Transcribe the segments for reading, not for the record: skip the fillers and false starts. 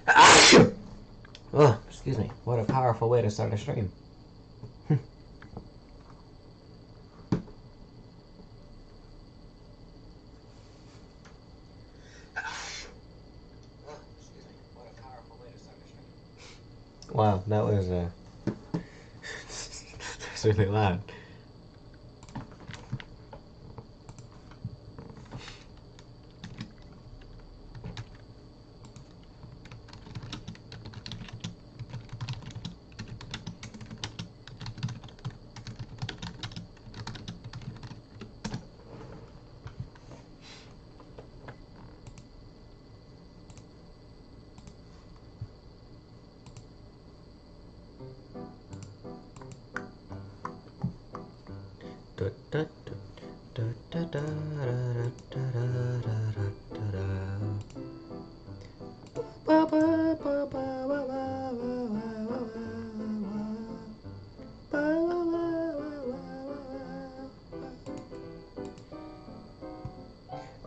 Oh, excuse me. What a powerful way to start a stream. Wow, that was that's really loud.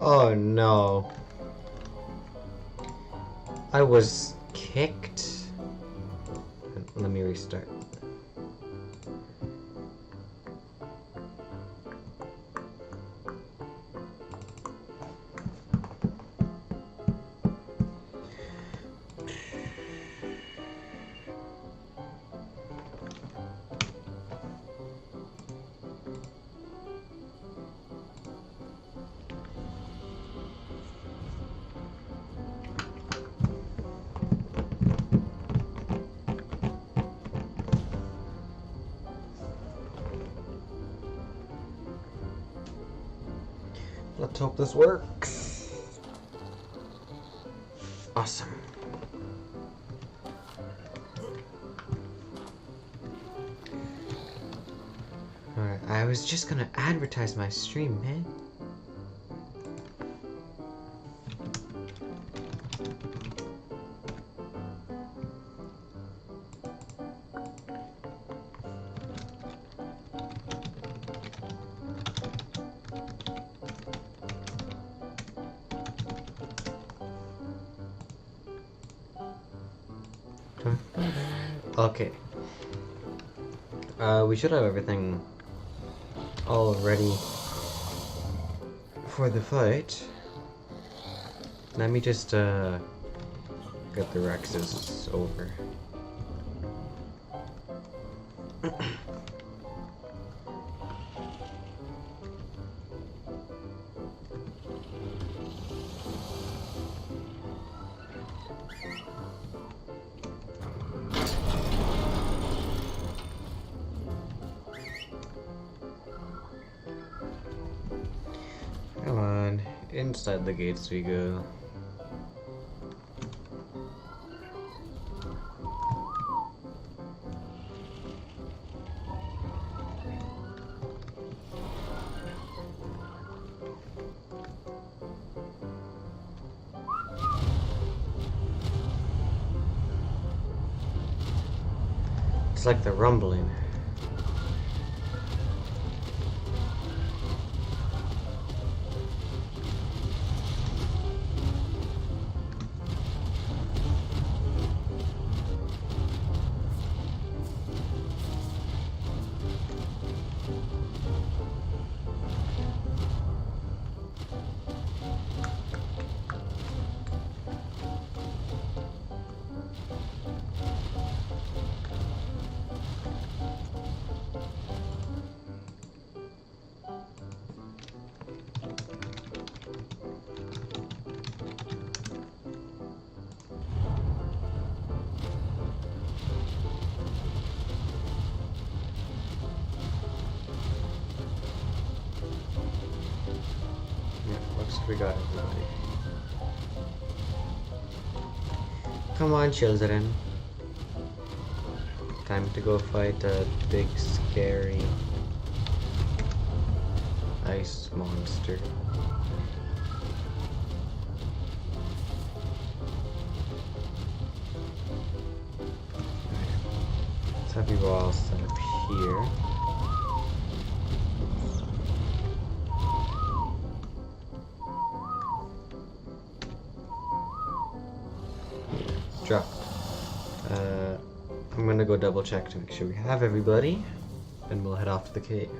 Oh no. I was kicked. Let me restart. Let's hope this works. Awesome. Alright, I was just gonna advertise my stream, man. Okay. We should have everything all ready for the fight. Let me just get the Rexes over. Come on, inside the gates we go. It's like the rumbling. We got everybody. Come on, children. Time to go fight a big, scary ice monster. Let's have you all set up here. drop. I'm gonna go double check to make sure we have everybody, and we'll head off to the cave.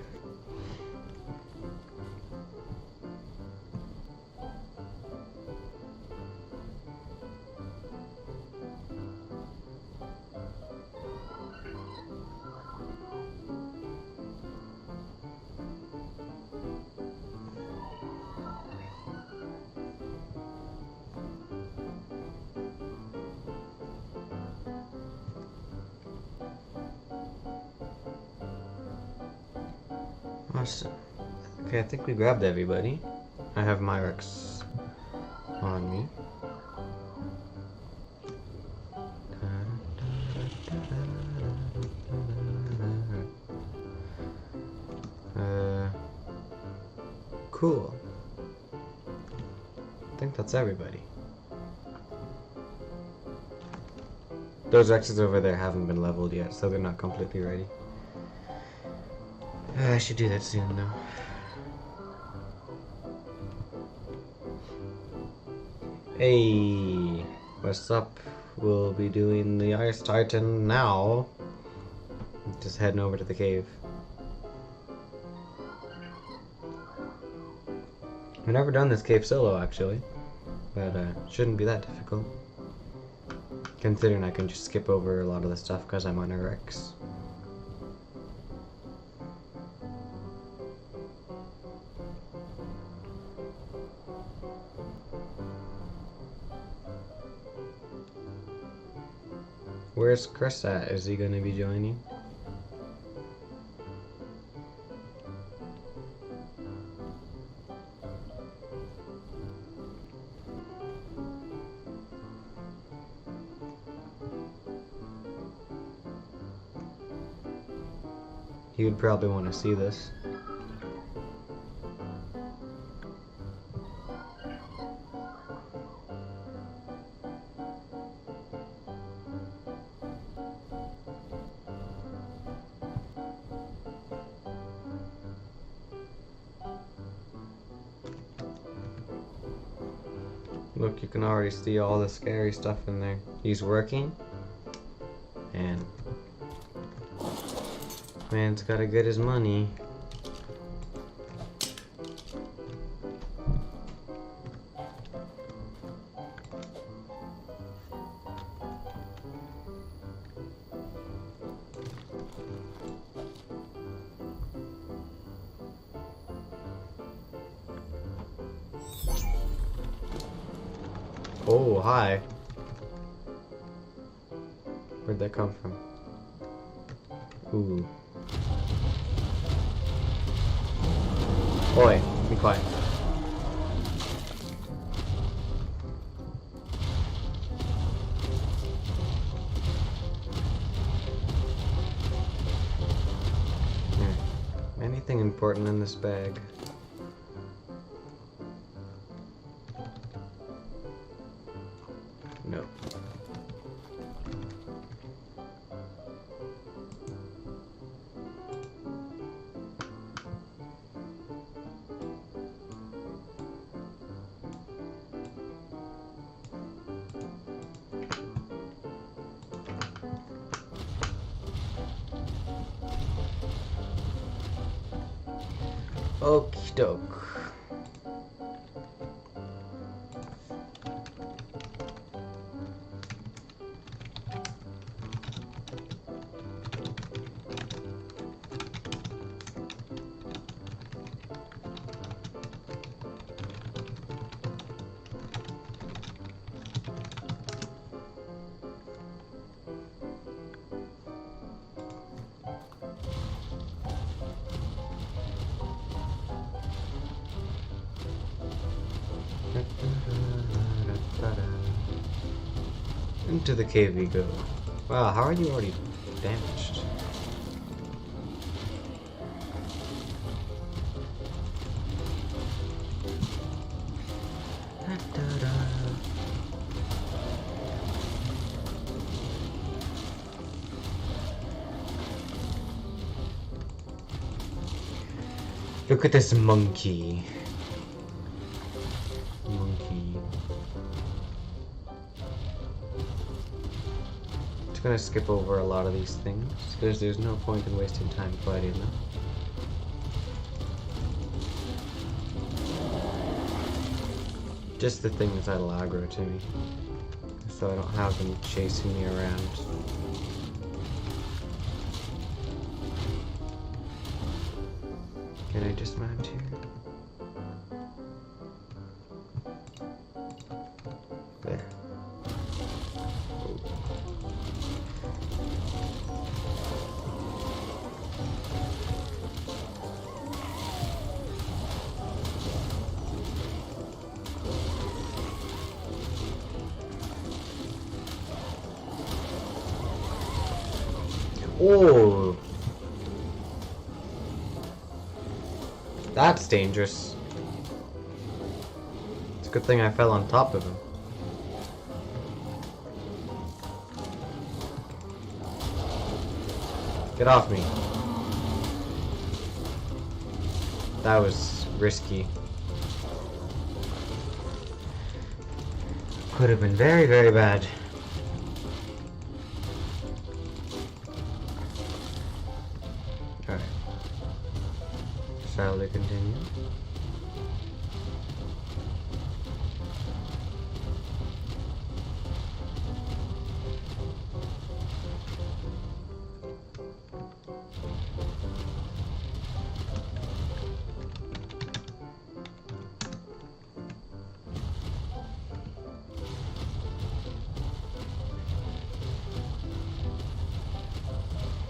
Awesome. Okay, I think we grabbed everybody. I have my Rex on me. Cool. I think that's everybody. Those Rexes over there haven't been leveled yet, so they're not completely ready. I should do that soon, though. Hey, what's up? We'll be doing the Ice Titan now. Just heading over to the cave. I've never done this cave solo, actually, but shouldn't be that difficult. Considering I can just skip over a lot of the stuff because I'm on a Rex. Where's Chris at? Is he going to be joining? He would probably want to see this. Look, you can already see all the scary stuff in there. He's working, and man's gotta get his money. Oh, hi. Where'd that come from? Ooh. Oi, be quiet. Anything important in this bag? No. Okie doke. Into the cave we go. Wow, how are you already damaged? Look at this monkey. just gonna skip over a lot of these things, because there's no point in wasting time fighting them. Just the things that'll aggro to me, so I don't have them chasing me around. Can I dismount here? There. Oh, that's dangerous. It's a good thing I fell on top of him. Get off me. That was risky. Could have been very, very bad. Alright. Shall we continue?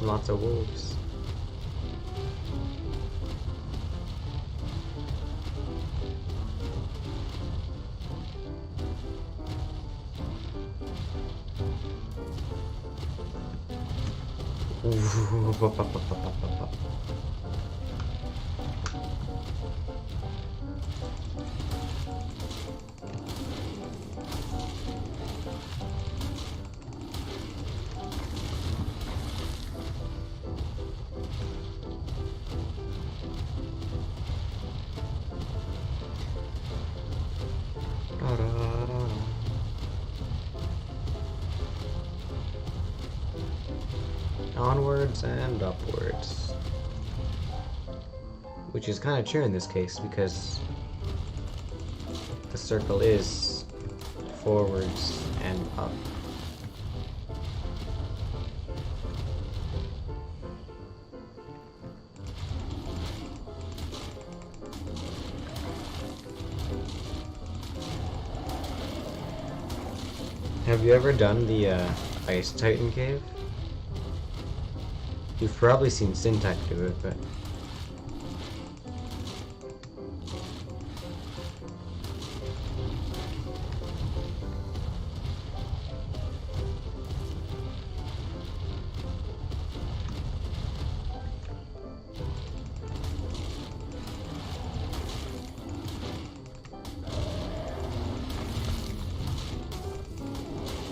Lots of wolves. Onwards and upwards. Which is kind of true in this case because the circle is forwards and up. Have you ever done the Ice Titan cave? You've probably seen Syntac do it, but...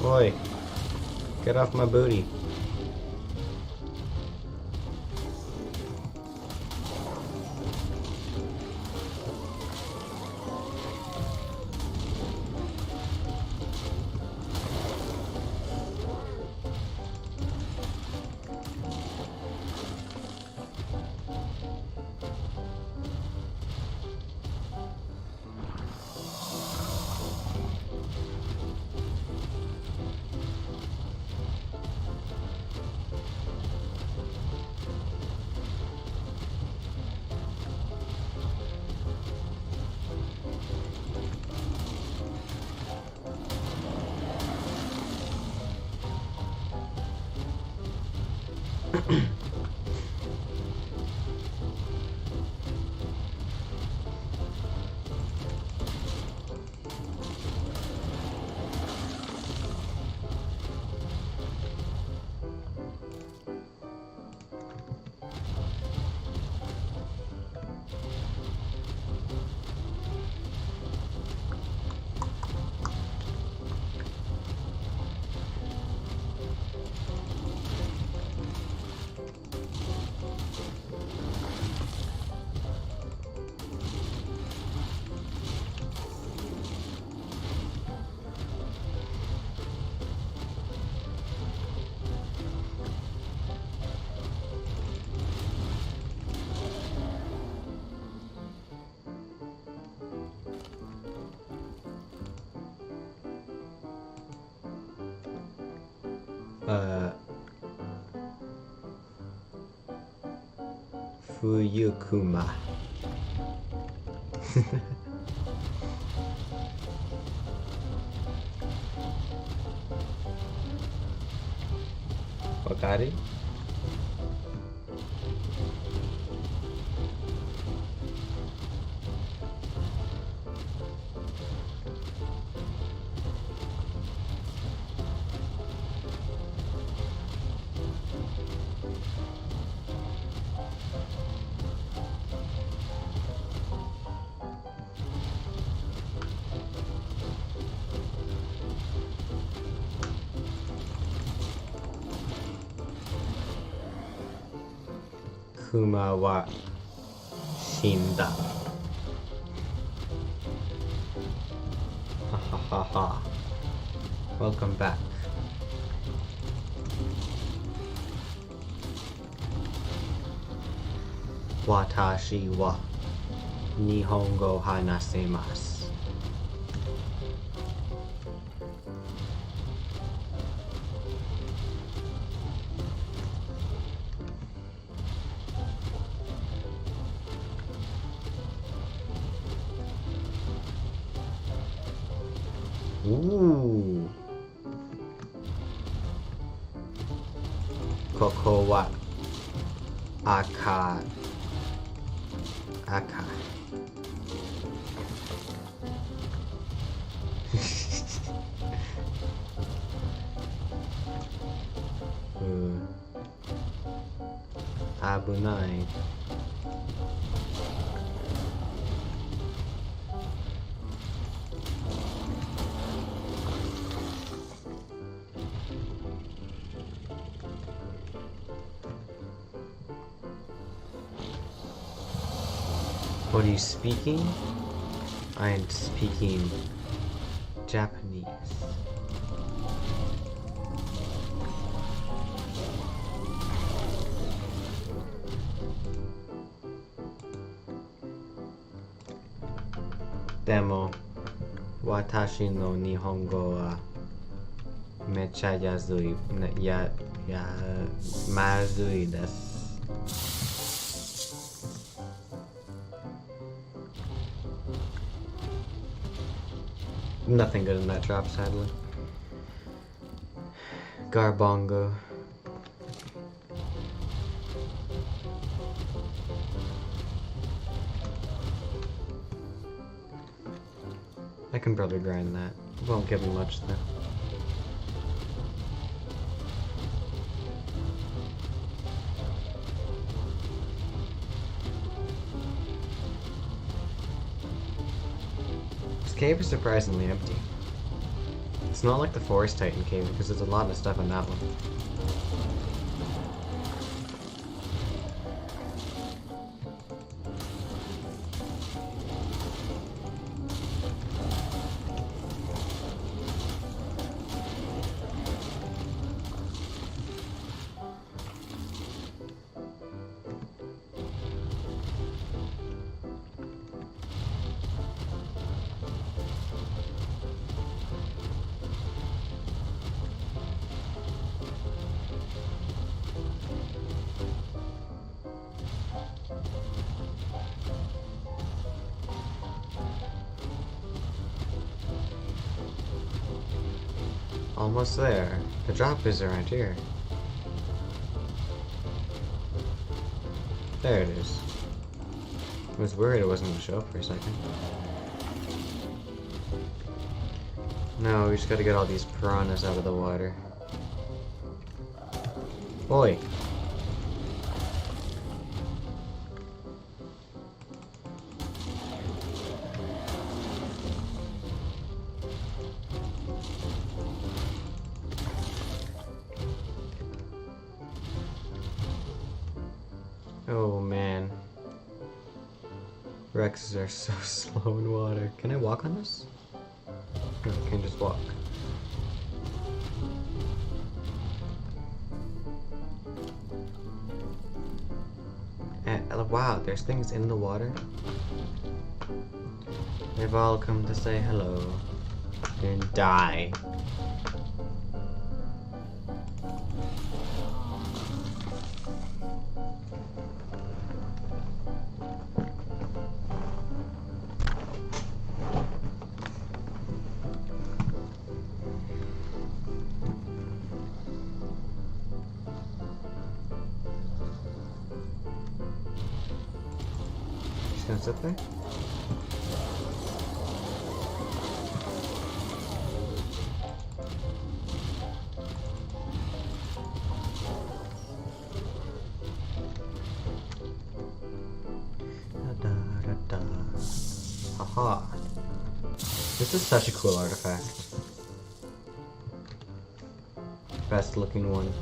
Oi! Get off my booty. Fuyukuma. Wakari? Kuma wa shinda. Ha ha ha ha. Welcome back. Watashi wa Nihongo hanasemasu. Ooh. Koko wa aka. Abunai. What are you speaking? I am speaking Japanese. Demo, watashi no Nihongo wa mecha yazui, mazui desu. Nothing good in that drop, sadly. Garbongo. I can probably grind that. It won't give me much though. This cave is surprisingly empty. It's not like the Forest Titan cave because there's a lot of stuff in that one. Almost there. The drop is around here. There it is. I was worried it wasn't going to show up for a second. No, we just gotta get all these piranhas out of the water. Oi! Oh man. Rexes are so slow in water. Can I walk on this? No, I can just walk. Wow, there's things in the water. They've all come to say hello. And die. Is it there? Da, da, da, da. Haha. This is such a cool artifact. Best looking one.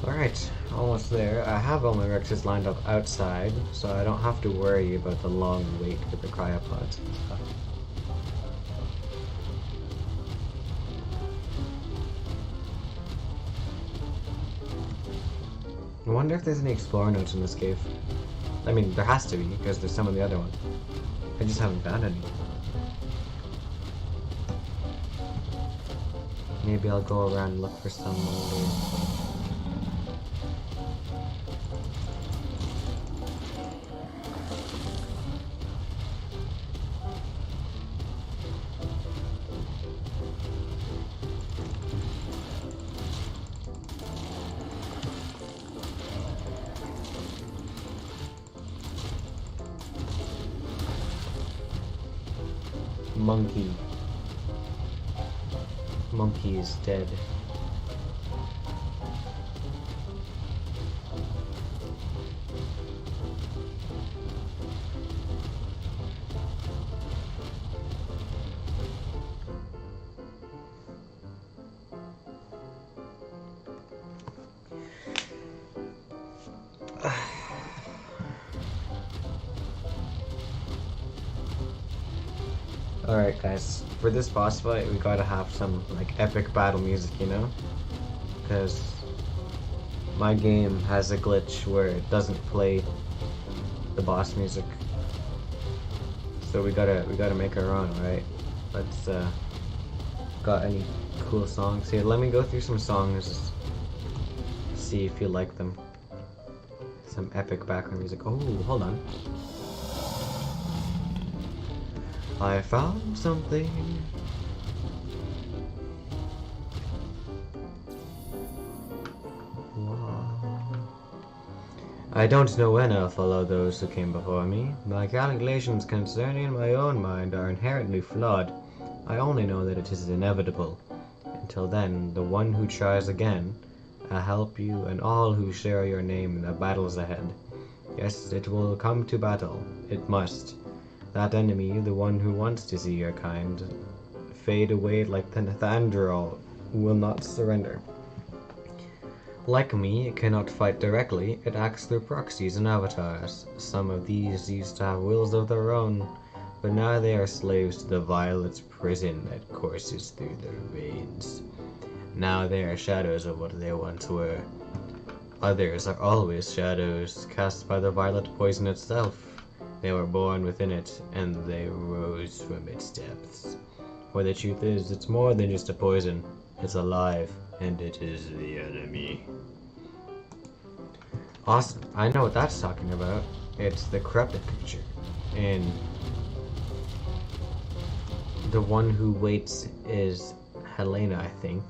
Alright, almost there. I have all my Rexes lined up outside, so I don't have to worry about the long wait for the cryopods and stuff. I wonder if there's any explorer notes in this cave. I mean, there has to be, because there's some in the other one. I just haven't found any. Maybe I'll go around and look for some later. Monkey. Monkey is dead. Alright guys, for this boss fight we gotta have some like epic battle music, you know? Because my game has a glitch where it doesn't play the boss music. So we gotta make our own, right? Let's got any cool songs here? Let me go through some songs, see if you like them. Some epic background music. Oh, hold on. I found something. Wow. I don't know when I'll follow those who came before me. My calculations concerning my own mind are inherently flawed. I only know that it is inevitable. Until then, the one who tries again, I'll help you and all who share your name in the battles ahead. Yes, it will come to battle. It must. That enemy, the one who wants to see your kind fade away like the Nathandrel, will not surrender. Like me, it cannot fight directly, it acts through proxies and avatars. Some of these used to have wills of their own, but now they are slaves to the violet's prison that courses through their veins. Now they are shadows of what they once were. Others are always shadows, cast by the violet poison itself. They were born within it, and they rose from its depths. For the truth is, it's more than just a poison. It's alive, and it is the enemy. Awesome. I know what that's talking about. It's the corrupted creature. And the one who waits is Helena, I think.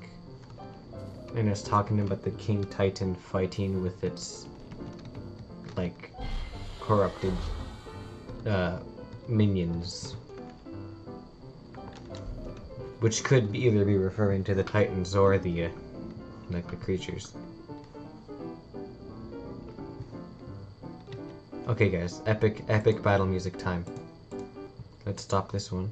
And it's talking about the King Titan fighting with its, like, corrupted minions, which could either be referring to the Titans or the like the creatures. Okay guys, epic battle music time. Let's stop this one.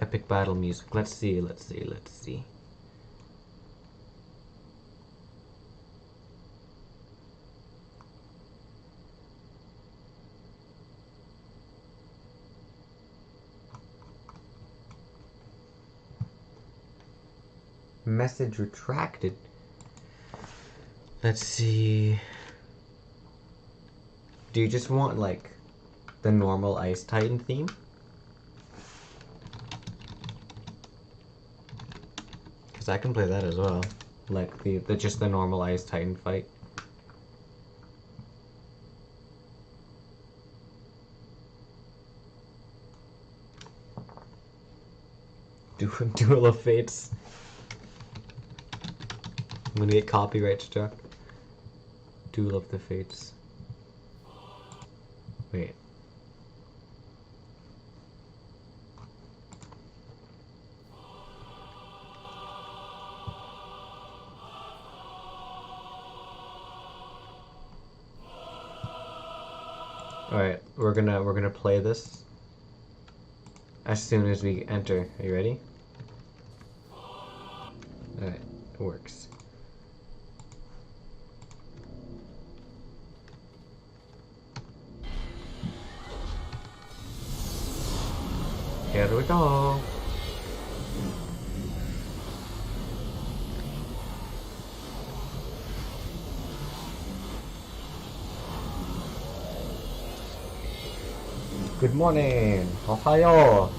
Epic battle music. Let's see. Message retracted. Let's see. Do you just want, like, the normal Ice Titan theme? Because I can play that as well. Like, just the normal Ice Titan fight. Duel of Fates. I'm gonna get copyright struck. Duel of the Fates. Wait. Alright, we're gonna play this as soon as we enter. Are you ready? Alright, it works. Here we go. Good morning, Ohio.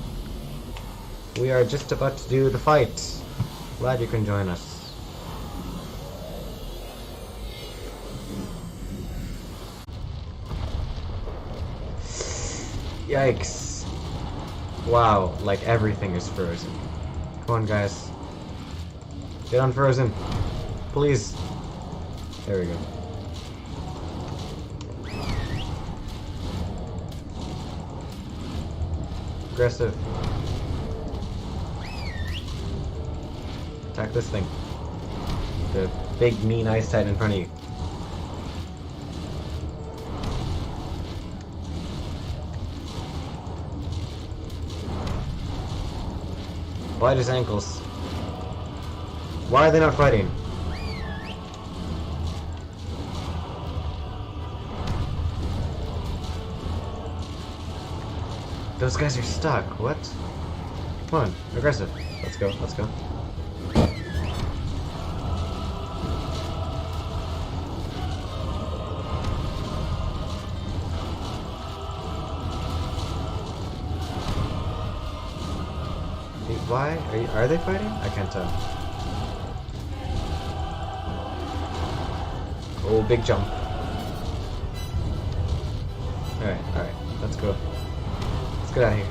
We are just about to do the fight. Glad you can join us. Yikes. Wow, like everything is frozen. Come on, guys. Get unfrozen. Please. There we go. Aggressive. Attack this thing. The big mean Ice Titan in front of you. Bite his ankles. Why are they not fighting? Those guys are stuck. What? Come on, aggressive. Let's go, let's go. Why? Are they fighting? I can't tell. Oh, big jump. Alright, let's go. Let's get out of here.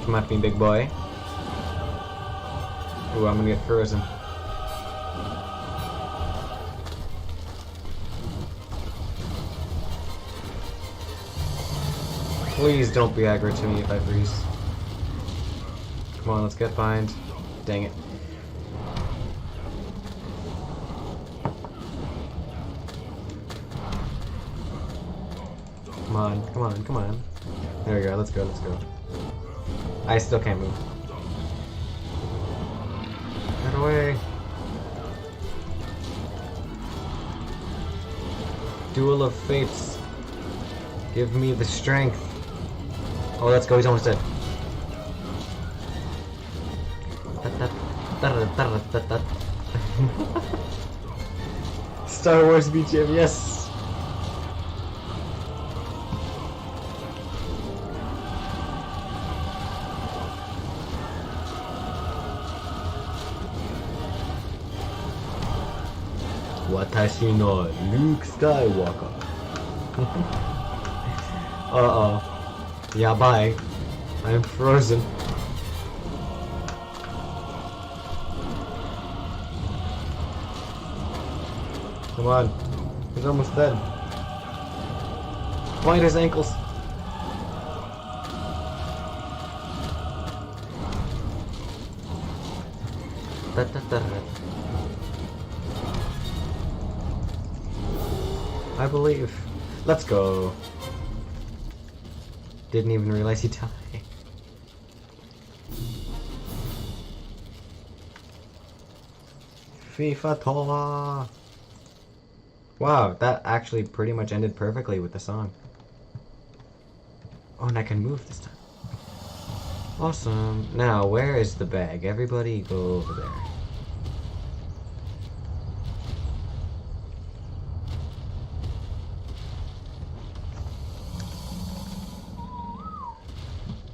Come at me, big boy. Ooh, I'm gonna get frozen. Please don't be aggro to me if I freeze. Come on, let's get behind. Dang it. Come on, come on, come on. There we go, let's go, let's go. I still can't move. Get away. Duel of Fates. Give me the strength. Oh, let's go, he's almost dead. Star Wars BGM, yes! Watashi no Luke Skywalker. Uh-oh. Yeah, bye. I'm frozen. Come on. He's almost dead. Find his ankles. I believe. Let's go. Didn't even realize he died. FIFA Tola. Wow, that actually pretty much ended perfectly with the song. Oh, and I can move this time. Awesome. Now, where is the bag? Everybody go over there.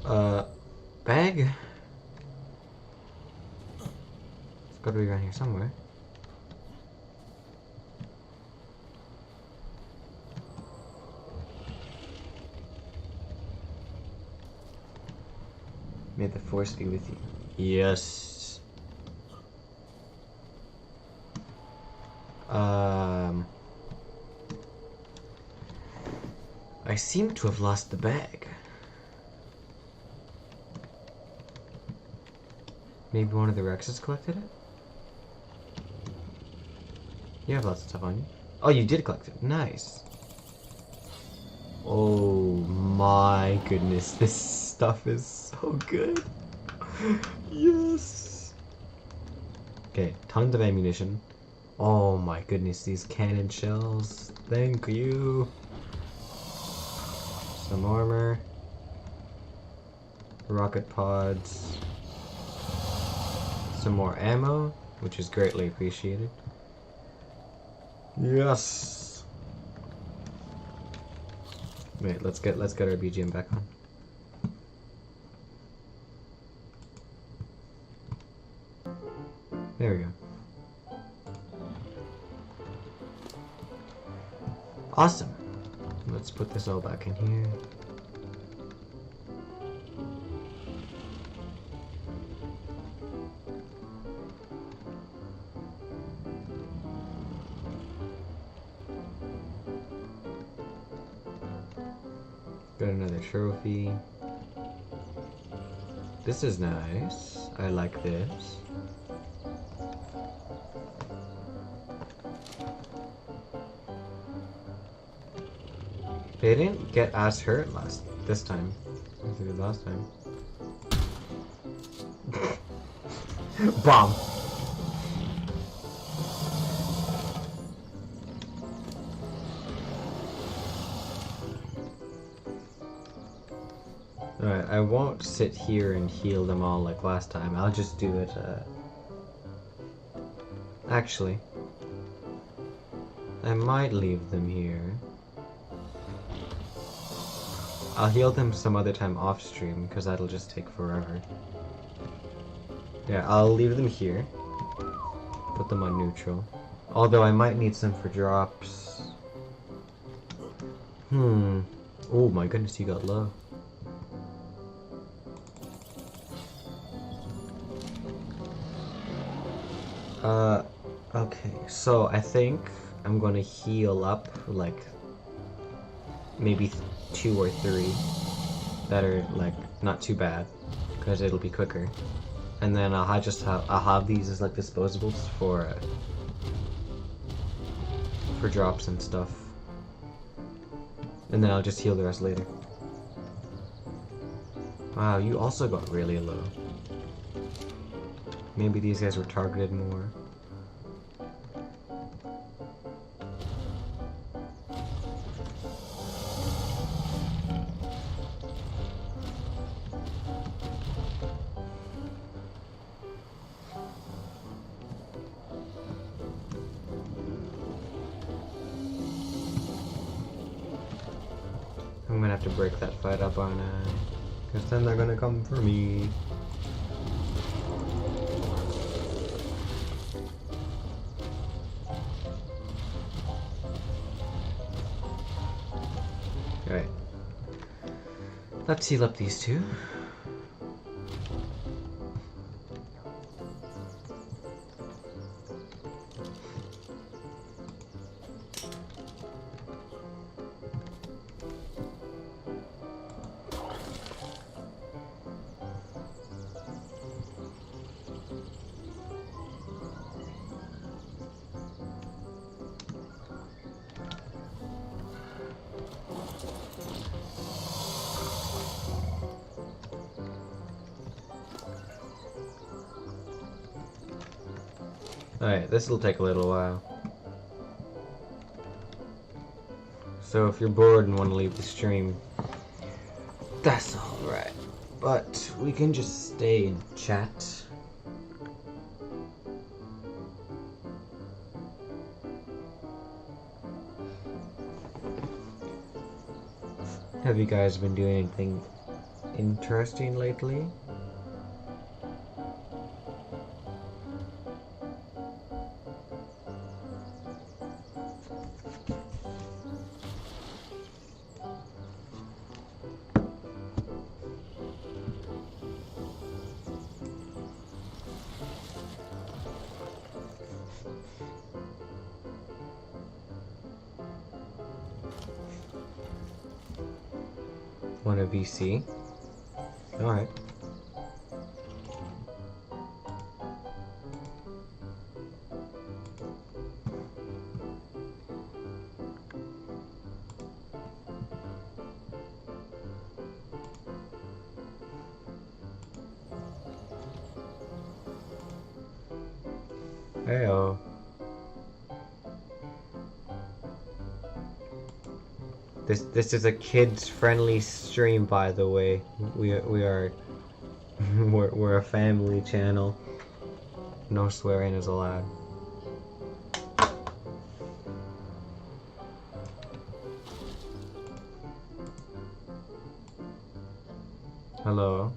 Bag? It's gotta be around here somewhere. May the force be with you. Yes. I seem to have lost the bag. Maybe one of the Rexes collected it? You have lots of stuff on you. Oh, you did collect it. Nice. Oh my goodness, this stuff is so good. Yes. Okay, tons of ammunition. Oh my goodness, these cannon shells. Thank you. Some armor. Rocket pods. Some more ammo, which is greatly appreciated. Yes. Wait, let's get our BGM back on. There we go. Awesome. Let's put this all back in here. Got another trophy. This is nice. I like this. They didn't get as hurt this time as they did last time. Bomb. Alright, I won't sit here and heal them all like last time. I'll just do it, Actually, I might leave them here. I'll heal them some other time off stream, because that'll just take forever. Yeah, I'll leave them here. Put them on neutral. Although I might need some for drops. Oh my goodness, he got low. Okay, so I think I'm gonna heal up, like, maybe 2 or 3 that are, like, not too bad, because it'll be quicker. And then I'll have these as, like, disposables for drops and stuff. And then I'll just heal the rest later. Wow, you also got really low. Maybe these guys were targeted more. I'm gonna have to break that fight up, aren't I? Because then they're gonna come for me. Alright. Let's heal up these two. Alright, this will take a little while. So if you're bored and want to leave the stream, that's alright. But we can just stay and chat. Have you guys been doing anything interesting lately. Want a VC? Alright. Heyo. This is a kids-friendly stream, by the way. We are we're a family channel. No swearing is allowed. Hello.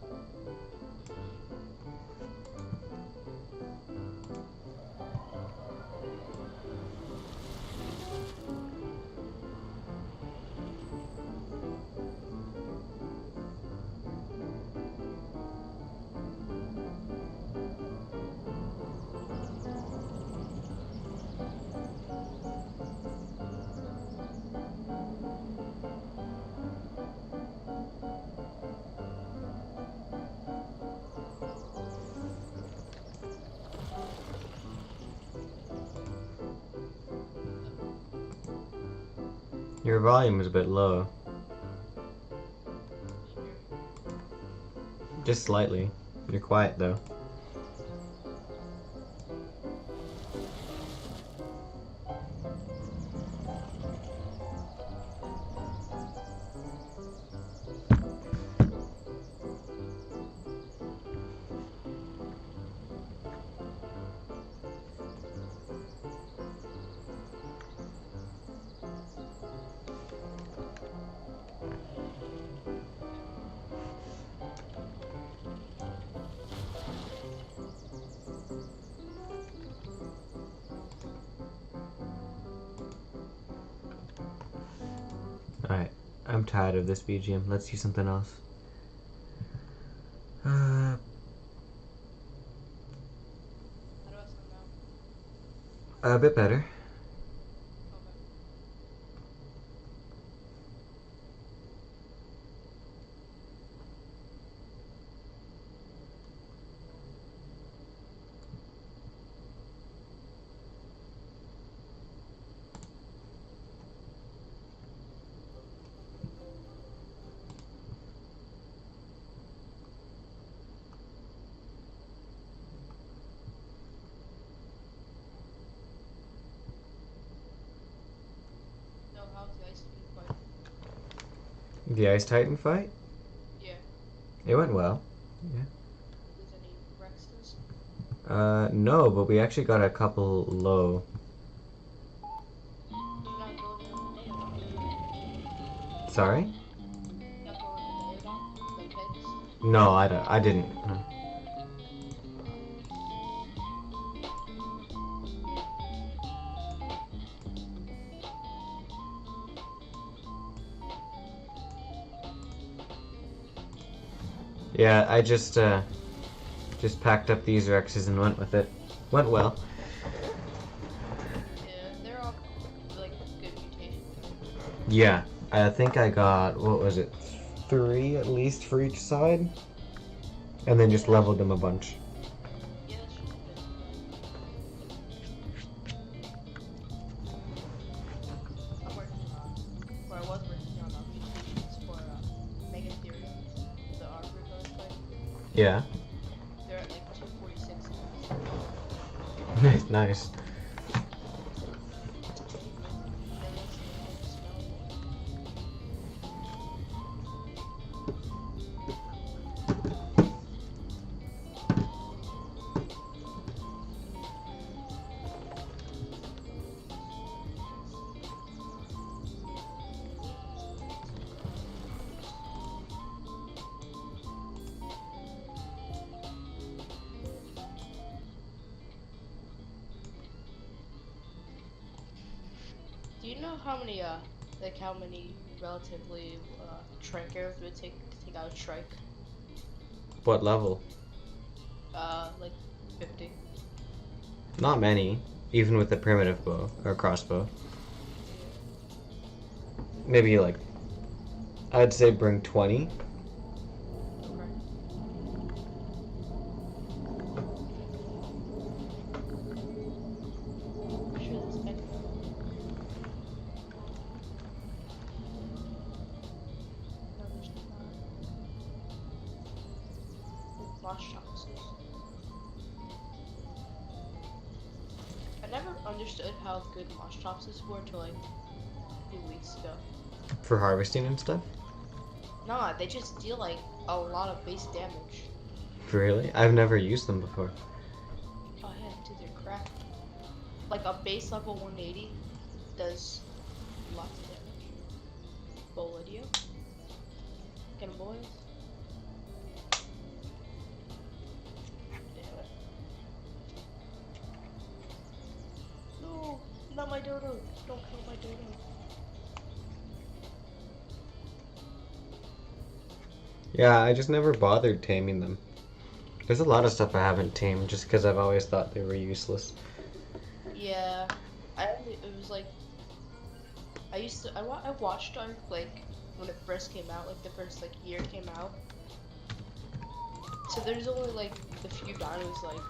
Your volume is a bit low. Just slightly. You're quiet though. Alright, I'm tired of this BGM. Let's do something else. How do I sound now? A bit better. Okay. No, how's the ice cream fight? The Ice Titan fight? Yeah. It went well. There's any Rexters? No, but we actually got a couple low. You not go over them with Aerodon? Sorry? You not go over them with Aerodon? The pets? No, I didn't. Yeah, I just packed up these Rexes and went with it. Went well. Yeah, they're all like good mutations. Yeah, I think I got, what was it, 3 at least for each side? And then just leveled them a bunch. Yeah, that should be good. I'm working on, or I was working on mutations for Mega Therians, the Arbor fight. Yeah. They're at like 246 now. Nice. you know how many relatively trike arrows would take to take out a trike? What level? Like 50. Not many, even with the primitive bow or crossbow. Maybe like, I'd say bring 20. Okay. Sure, this guy. No, there's not. Lost chances. I never understood how good mosh chopses were until like a few weeks ago. For harvesting and stuff? Nah, they just deal like a lot of base damage. Really? I've never used them before. Oh yeah, dude, they're crap. Like a base level 180 does lots of damage. Bolidio. Get 'em, boys. Damn it. No, not my dodo. Don't kill my dodo. Yeah, I just never bothered taming them. There's a lot of stuff I haven't tamed just because I've always thought they were useless. Yeah, it was like I watched Ark like when it first came out, like the first like year it came out. So there's only like the few dinos like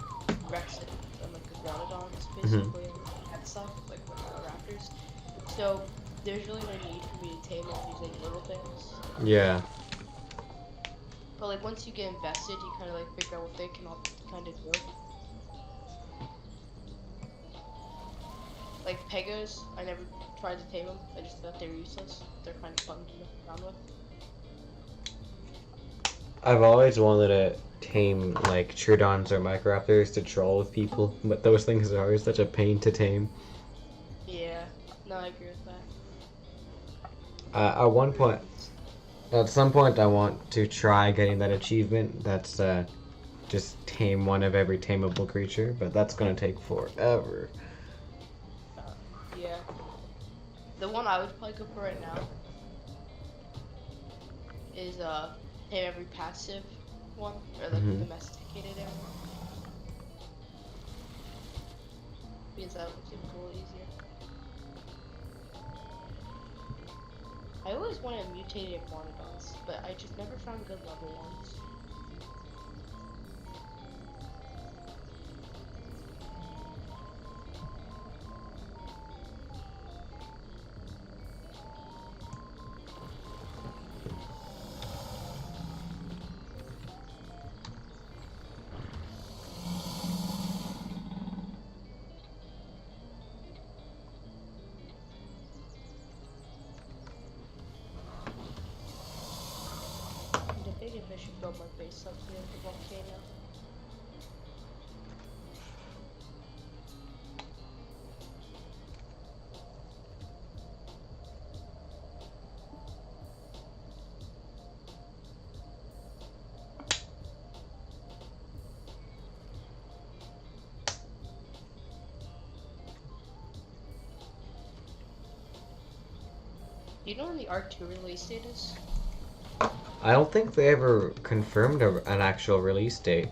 Rex and like Iguanodons basically and that stuff like Raptors. So there's really no need for me to tame all these like little things. Yeah. But like once you get invested, you kind of like figure out what they can all kind of do. Like Pegos, I never tried to tame them. I just thought they were useless. They're kind of fun to mess around with. I've always wanted to tame like Troodons or Microraptors to troll with people, but those things are always such a pain to tame. Yeah, no, I agree with that. At some point, I want to try getting that achievement. That's just tame one of every tameable creature, but that's gonna take forever. Yeah. The one I would probably go for right now is tame every passive one, or like the domesticated area. Because that would seem a little easier. I always wanted mutated Iguanodons, but I just never found good level ones. I think I should build my base up near the volcano. Do you know when the Arc 2 release date is? I don't think they ever confirmed an actual release date.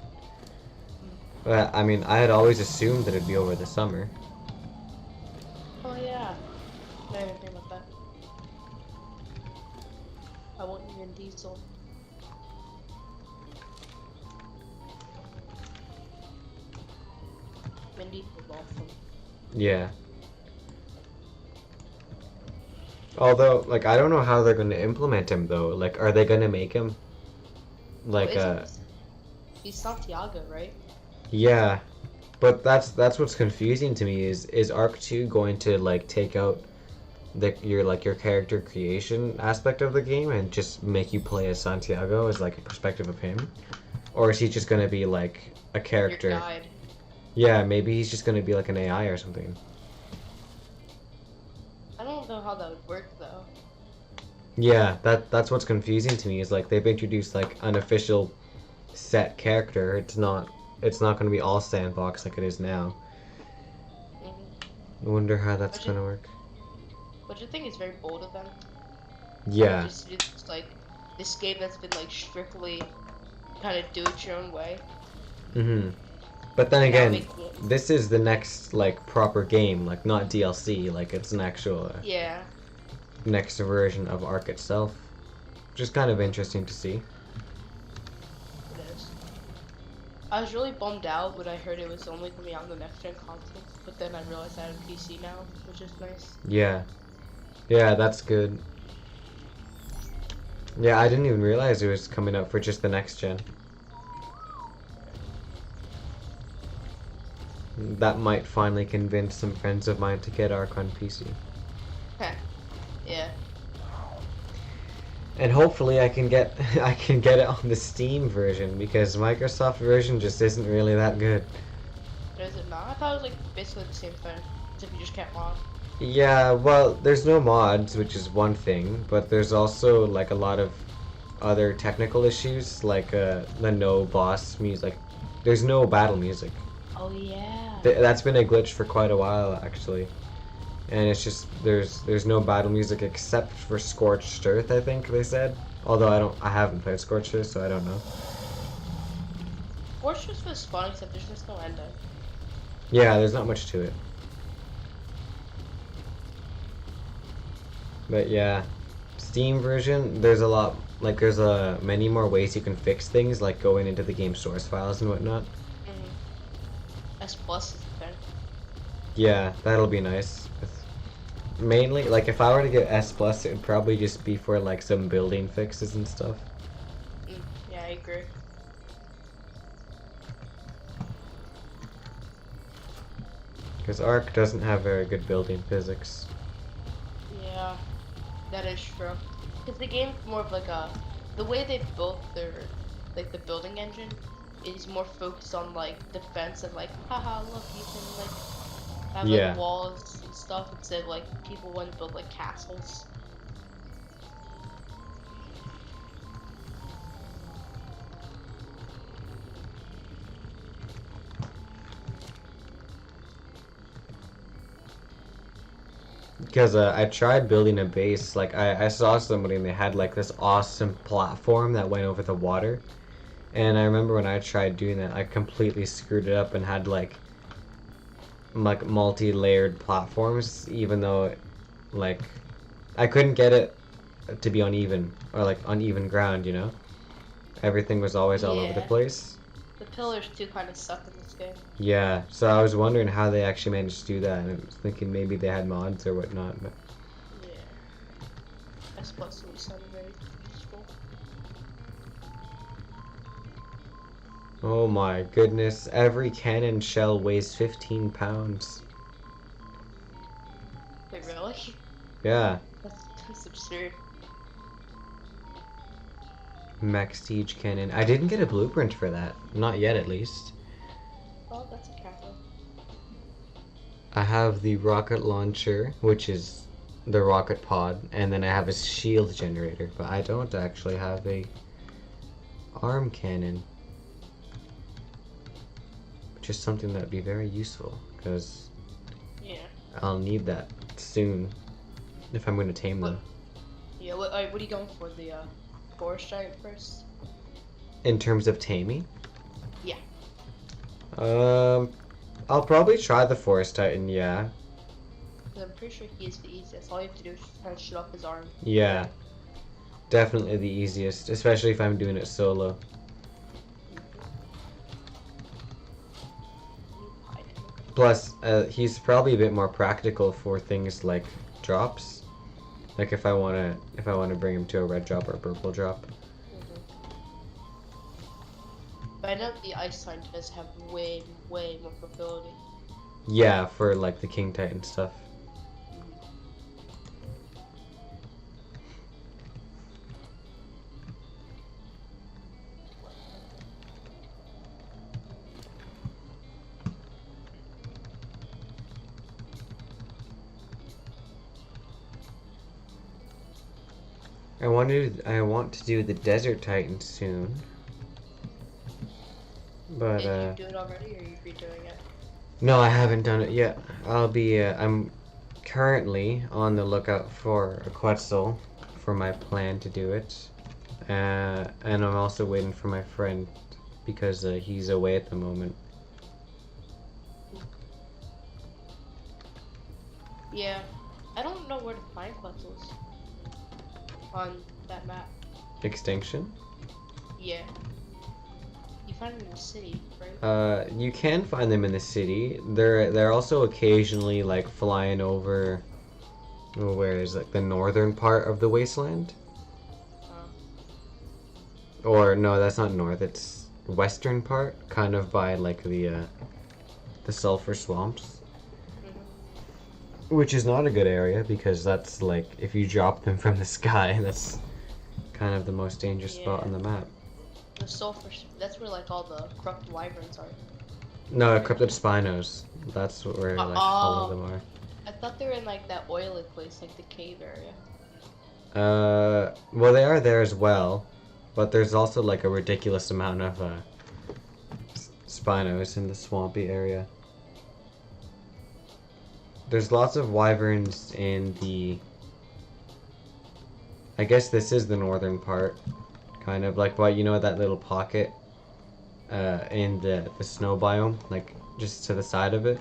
But I mean, I had always assumed that it'd be over the summer. Oh yeah. I didn't think about that. I want Vin Diesel. Vin Diesel's awesome. Yeah. Although, like, I don't know how they're gonna implement him though. Like, are they gonna make him like He's Santiago, right? Yeah, but that's what's confusing to me is Arc 2 going to like take out your character creation aspect of the game and just make you play as Santiago as like a perspective of him, or is he just gonna be like a character? Your guide. Yeah, maybe he's just gonna be like an AI or something. I don't know how that would work though. Yeah, that's what's confusing to me is like they've introduced like an official set character. It's not going to be all sandbox like it is now. I wonder how that's going to work. which I think is very bold of them. Yeah. Just to do this, like this game that's been like strictly kind of do it your own way. But then Now again, making it- this is the next like proper game, like not DLC. Like it's an actual yeah. next version of Ark itself, which is kind of interesting to see. It is. I was really bummed out when I heard it was only coming out on the next gen console, but then I realized I have a PC now, which is nice. Yeah. Yeah, that's good. Yeah, I didn't even realize it was coming out for just the next gen. That might finally convince some friends of mine to get Ark on PC. Yeah. And hopefully I can get I can get it on the Steam version, because Microsoft version just isn't really that good. Is it not? I thought it was like basically the same thing, except you just can't mod. Yeah, well, there's no mods, which is one thing, but there's also like a lot of other technical issues, like the no boss music. There's no battle music. Oh yeah. That's been a glitch for quite a while, actually. And it's just there's no battle music except for Scorched Earth, I think they said. Although I haven't played Scorched Earth, so I don't know. Fortress was fun, except there's just no ending. Yeah, there's not much to it. But yeah, Steam version, there's a lot, like there's many more ways you can fix things, like going into the game source files and whatnot. S Plus is the thing. Yeah, that'll be nice. Mainly, like if I were to get S Plus, it would probably just be for like some building fixes and stuff. Yeah, I agree. Because Ark doesn't have very good building physics. Yeah, that is true. Because the game's more of like the way they built their, like the building engine is more focused on like defense and like, haha, look, you can like have Yeah. like walls and stuff instead of like people want to build like castles. Because I tried building a base, like I saw somebody and they had like this awesome platform that went over the water. And I remember when I tried doing that, I completely screwed it up and had like multi-layered platforms, even though like I couldn't get it to be uneven or like uneven ground, you know? Everything was always all over the Yeah. place. The pillars too kind of suck in this game. Yeah, so I was wondering how they actually managed to do that, and I was thinking maybe they had mods or whatnot, but Yeah. S Plus would sound very useful. oh my goodness, every cannon shell weighs 15 pounds. Wait, really? Yeah, That's absurd. Max Siege cannon. I didn't get a blueprint for that, not yet at least. Oh, that's a capital. I have the rocket launcher, which is the rocket pod, and then I have a shield generator, but I don't actually have a arm cannon. Which is something that would be very useful, because Yeah. I'll need that soon if I'm going to tame them. Yeah, what are you going for? The forest giant first? In terms of taming? Yeah. I'll probably try the Forest Titan, yeah. 'Cause I'm pretty sure he is the easiest. All you have to do is just kind of shoot off his arm. Yeah. Definitely the easiest, especially if I'm doing it solo. Plus, he's probably a bit more practical for things like drops. Like if I wanna bring him to a red drop or a purple drop. But I know the Ice Titan does have way more mobility. Yeah, for like the King Titan stuff. I want to do the Desert Titan soon. But Did you do it already, or are you redoing it? no, I haven't done it yet. currently on the lookout for a Quetzal for my plan to do it. And I'm also waiting for my friend because he's away at the moment. Yeah. I don't know where to find Quetzals on that map. Extinction? Yeah. You find them in the city, right? You can find them in the city. They're also occasionally like flying over where is like the northern part of the wasteland. Or no, that's not north. It's western part, kind of by like the sulfur swamps, which is not a good area because that's like if you drop them from the sky, that's kind of the most dangerous spot on the map. The sulfur, that's where like all the corrupt wyverns are. No, corrupted Spinos. That's where like all of them are. I thought they were in like that oily place, like the cave area. Well, they are there as well, but there's also like a ridiculous amount of Spinos in the swampy area. There's lots of wyverns in the. I guess this is the northern part, kind of like what you know that little pocket, in the snow biome, like just to the side of it.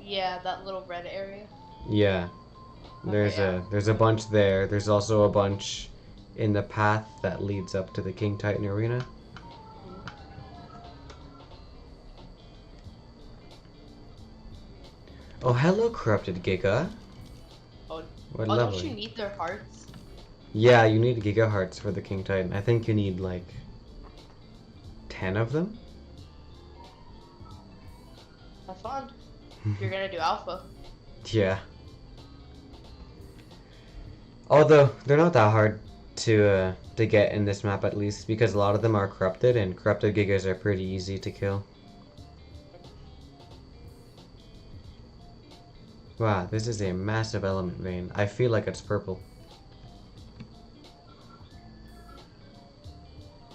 Yeah, that little red area. Yeah. There's a bunch there. There's also a bunch in the path that leads up to the King Titan Arena. Oh, hello, Corrupted Giga. Oh, what lovely. Don't you need their hearts? Yeah, you need Giga Hearts for the King Titan. I think you need like 10 of them. Have fun. You're gonna do alpha. Yeah. Although they're not that hard to get in this map, at least, because a lot of them are corrupted, and corrupted Gigas are pretty easy to kill. Wow, this is a massive element vein. I feel like it's purple.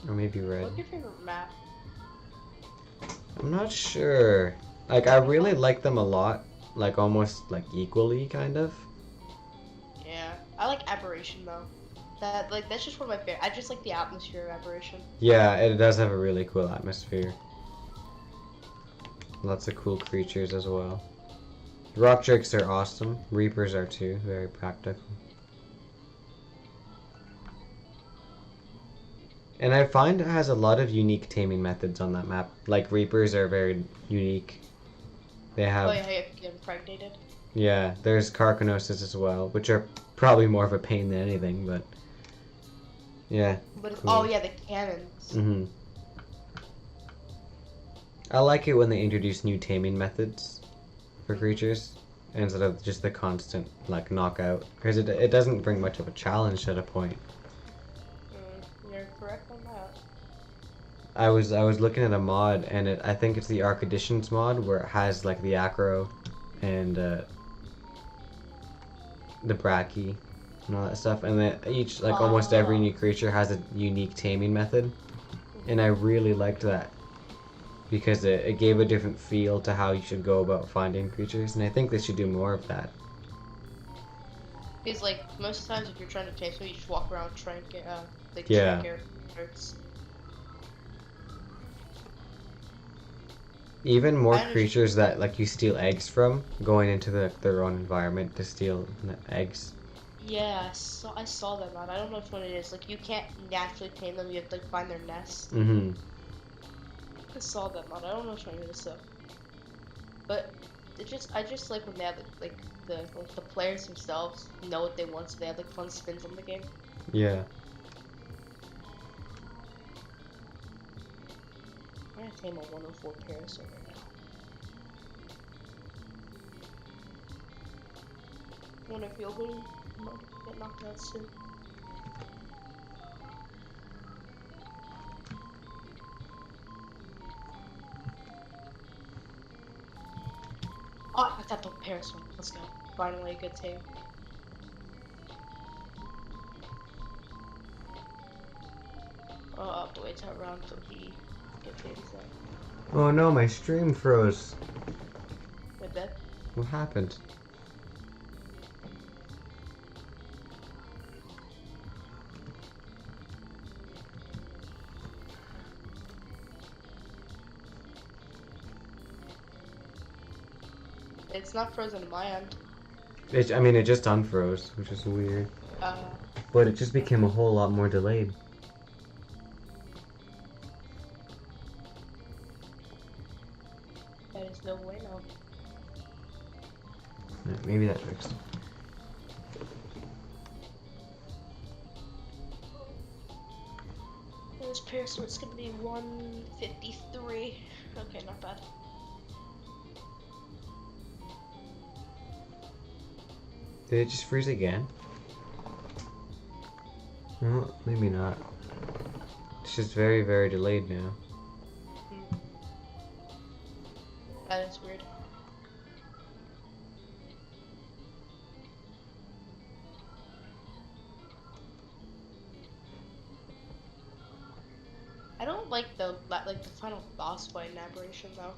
Or maybe red. What's your favorite map? I'm not sure. Like, I really like them a lot. Like, almost, like, equally, kind of. Yeah. I like Aberration, though. That's just one of my favorite. I just like the atmosphere of Aberration. Yeah, it does have a really cool atmosphere. Lots of cool creatures as well. Rock Drakes are awesome. Reapers are too. Very practical. And I find it has a lot of unique taming methods on that map. Like, Reapers are very unique. They have... Oh yeah, you get impregnated. Yeah, there's Karkonosis as well, which are probably more of a pain than anything, but... Yeah. But cool. Oh yeah, the cannons. Mm-hmm. I like it when they introduce new taming methods for creatures, instead of just the constant, like, knockout. Because it doesn't bring much of a challenge at a point. You're correct on that. I was looking at a mod, and I think it's the Archeditions mod, where it has, like, the Acro and the Brachy and all that stuff, and then each, like, almost every new creature has a unique taming method, and I really liked that, because it gave a different feel to how you should go about finding creatures, and I think they should do more of that. Because, like, most of the times if you're trying to tame something, you just walk around trying to get, Yeah. characters. Even more creatures that, like, you steal eggs from, going into their own environment to steal eggs. Yeah, I saw that mod. I don't know which one it is. Like, you can't naturally tame them. You have to, like, find their nest. Mm-hmm. I saw that mod. I don't know which one it is, though. But I just like when they have the players themselves know what they want, so they have like fun spins on the game. Yeah. I'm gonna tame a 104 Parasaur right now. I wonder if he'll get knocked out soon. Oh, I got the Parasaur. Let's go. Finally a good tame. Oh, I'll have to wait till around till he gets tamed. Oh no, my stream froze. With that? What happened? It's not frozen on my end. I mean, it just unfroze, which is weird. But it just became a whole lot more delayed. That is no way now. Yeah, maybe that fixed it. This parasort's gonna be 153. Okay, not bad. Did it just freeze again? No, maybe not. It's just very, very delayed now. That is weird. I don't like the final boss fight in Aberration though.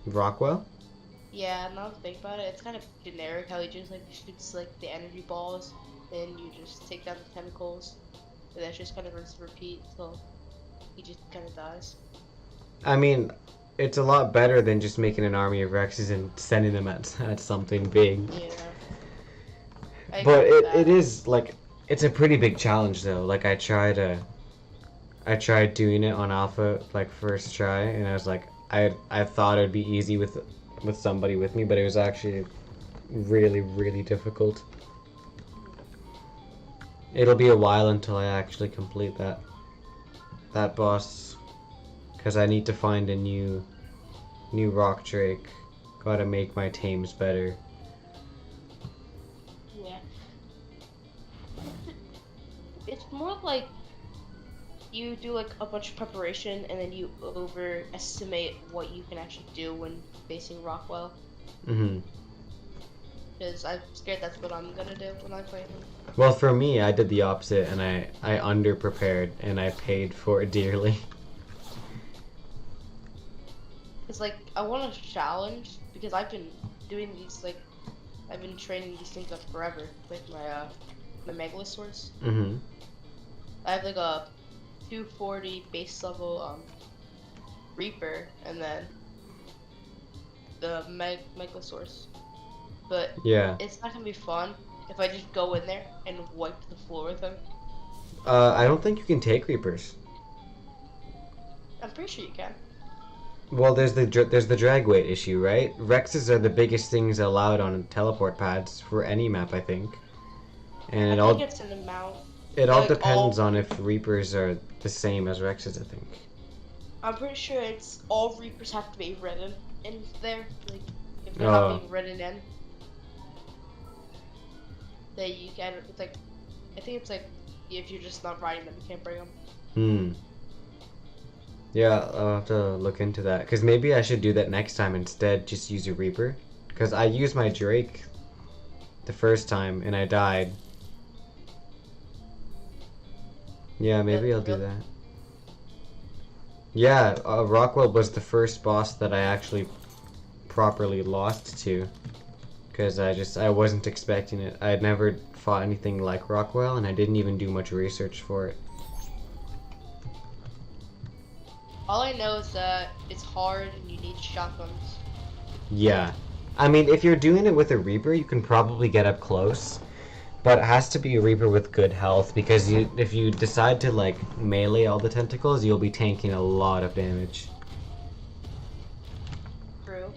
Rockwell? Yeah, now that I think about it, it's kind of generic how he just like shoots like the energy balls, and you just take down the tentacles, and that's just kind of rinse and repeat until he just kind of dies. I mean, it's a lot better than just making an army of Rexes and sending them at something big. Yeah. But it is like, it's a pretty big challenge though. Like I tried doing it on alpha like first try, and I was like, I thought it'd be easy with somebody with me, but it was actually really, really difficult. It'll be a while until I actually complete that boss, because I need to find a new rock drake. Gotta make my tames better. Yeah. It's more like you do like a bunch of preparation and then you overestimate what you can actually do when facing Rockwell. Mm-hmm. Because I'm scared that's what I'm gonna do when I play him. Well, for me, I did the opposite, and I underprepared, and I paid for it dearly. It's like I want a challenge because I've been doing these I've been training these things up forever with my Megalosaurus. Mm-hmm. I have like a 240 base level Reaper and then the Megalosaurus. But yeah, it's not gonna be fun if I just go in there and wipe the floor with him. I don't think you can take Reapers. I'm pretty sure you can. Well, there's the drag weight issue, right? Rexes are the biggest things allowed on teleport pads for any map, I think. And I think it's an amount. it all depends on if Reapers are the same as Rexes, I think. I'm pretty sure it's all Reapers have to be ridden in there. Like if they're not being ridden in, that you can. It's like I think it's like if you're just not riding them, you can't bring them. Hmm. Yeah, I'll have to look into that. Because maybe I should do that next time instead, just use a Reaper. Because I used my Drake the first time and I died. Yeah, maybe I'll do that. Yeah, Rockwell was the first boss that I actually properly lost to. Because I wasn't expecting it. I had never fought anything like Rockwell, and I didn't even do much research for it. All I know is that it's hard and you need shotguns. Yeah. I mean, if you're doing it with a Reaper, you can probably get up close. But it has to be a Reaper with good health, because if you decide to, like, melee all the tentacles, you'll be tanking a lot of damage. True.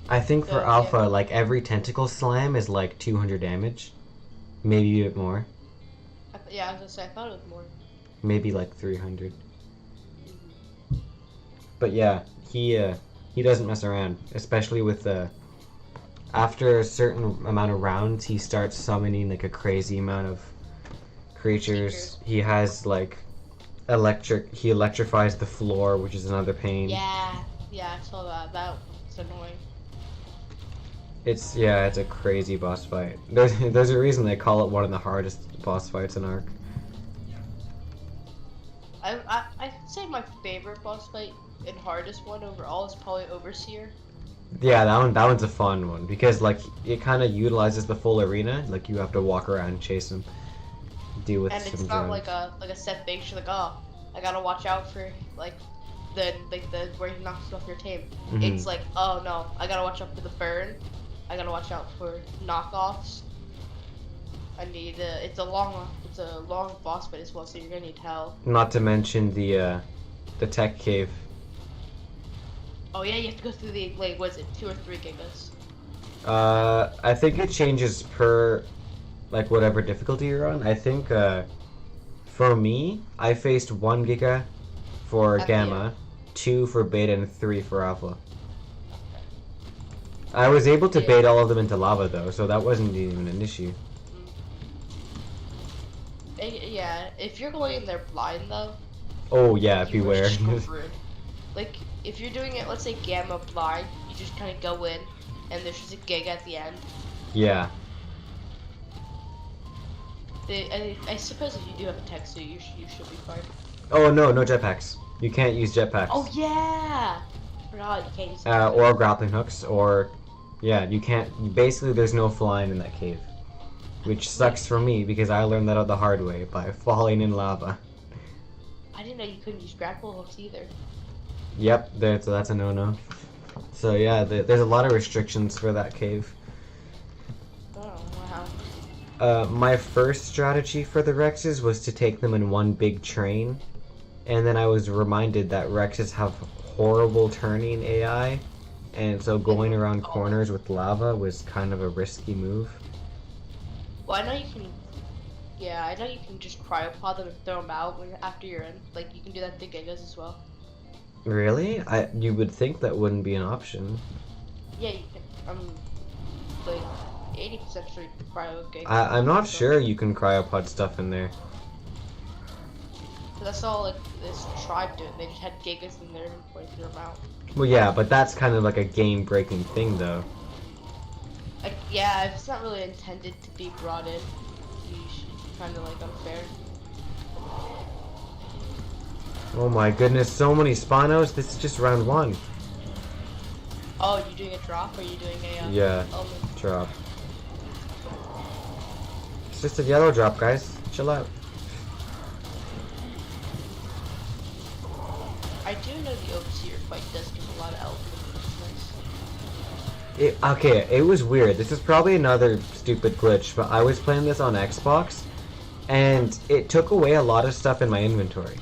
I think for Alpha, like, every tentacle slam is, like, 200 damage. Maybe a bit more. Yeah, I was gonna say, I thought it was more. Maybe, like, 300. But yeah, he doesn't mess around, especially with after a certain amount of rounds, he starts summoning like a crazy amount of creatures. He has like he electrifies the floor, which is another pain. Yeah, I saw that. That was annoying. It's a crazy boss fight. There's a reason they call it one of the hardest boss fights in Ark. I'd say my favorite boss fight and hardest one overall is probably Overseer. Yeah, that one's a fun one because like it kind of utilizes the full arena. Like you have to walk around and chase him, deal with and some it's not drones. like a set thing. She's like, oh, I gotta watch out for the where he knocks you off your tame. Mhm. It's like, oh no, I gotta watch out for the burn, I gotta watch out for knockoffs. I need it's a long boss fight as well, so you're gonna need help. Not to mention the tech cave. Oh yeah, you have to go through the like what is it, 2 or 3 gigas? I think it changes per like whatever difficulty you're on. I think for me, I faced 1 giga for At the gamma, end. 2 for beta, and 3 for alpha. I was able to Yeah. bait all of them into lava though, so that wasn't even an issue. Yeah, if you're going in there blind though, Oh yeah, you were beware. screwed. Like if you're doing it, let's say gamma blind, you just kind of go in, and there's just a gig at the end. Yeah. I suppose if you do have a tech suit, you should be fine. Oh no, no jetpacks. You can't use jetpacks. Oh yeah, forgot you can't use. Or grappling hooks, or yeah, you can't. Basically, there's no flying in that cave, which sucks for me because I learned that out the hard way by falling in lava. I didn't know you couldn't use grapple hooks either. Yep, so that's a no-no. So yeah, there's a lot of restrictions for that cave. Oh wow. My first strategy for the Rexes was to take them in one big train, and then I was reminded that Rexes have horrible turning AI, and so going around corners with lava was kind of a risky move. Well, I know you can. Yeah, I know you can just cryopod them and throw them out after you're in. Like you can do that to gigas as well. Really? You would think that wouldn't be an option. Yeah, you can. Like 80% sure you can cryo gigas. I'm not sure you can cryopod stuff in there. That's all like this tribe did. They just had gigas in their inventory, threw them out. Well, yeah, but that's kind of like a game-breaking thing, though. Like, yeah, if it's not really intended to be brought in, you should kind of like unfair. Oh my goodness, so many Spanos. This is just round 1. Oh, you doing a drop or are you doing a Yeah, element? drop. It's just a yellow drop, guys. Chill out. I do know the overseer fight does give a lot of elements, which is nice. Okay, it was weird. This is probably another stupid glitch, but I was playing this on Xbox, and it took away a lot of stuff in my inventory.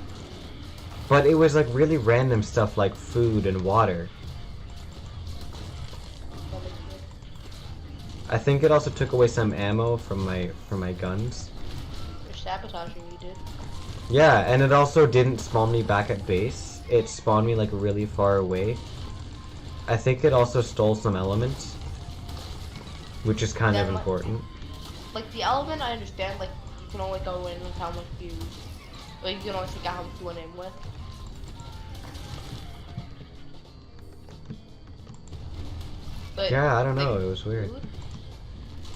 But it was like really random stuff like food and water. That makes me- I think it also took away some ammo from my guns. They're sabotaging you, dude. Yeah, and it also didn't spawn me back at base. It spawned me like really far away. I think it also stole some elements, which is kind of Yeah, important. Like the element, I understand. Like you can only go in with how much you, like you can only take out how much you went in with. But Yeah, I don't know. like, It was weird. food,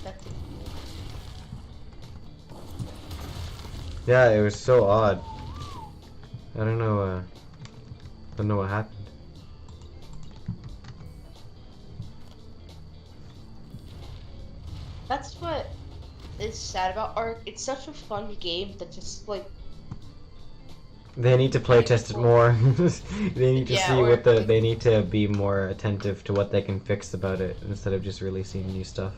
that's it. Yeah, it was so odd. I don't know. I don't know what happened. That's what is sad about Ark. It's such a fun game that just like They need to play test it more. They need to Yeah, see or- what they need to be more attentive to what they can fix about it instead of just releasing new stuff.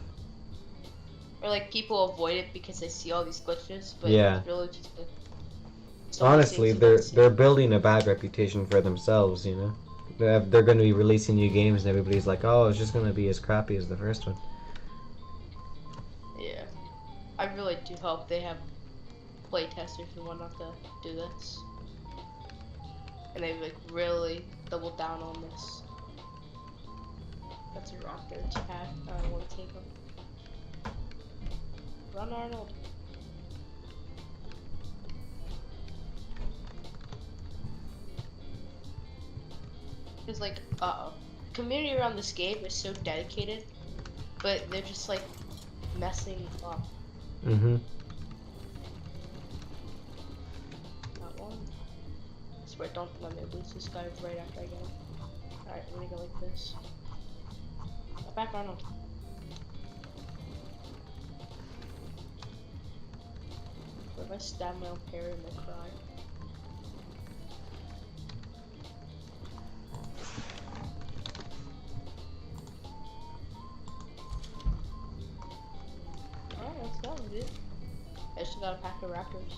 or like people avoid it because they see all these glitches, but Yeah. it's really just like, so many Honestly, things you don't see. they're building a bad reputation for themselves. You know, they're going to be releasing new games, and everybody's like, "Oh, it's just going to be as crappy as the first one." Yeah, I really do hope they have playtesters who want not to do this, and they like really double down on this. That's a raptor. It's bad. I don't want to take him. Run, Arnold. Because like, community around this game is so dedicated, but they're just like messing up. Mm-hmm. That one. I swear, don't let me lose this guy right after I get him. Alright, I'm gonna go like this. Go back, Arnold. What if I stab my own parry and they cry? got a pack of raptors.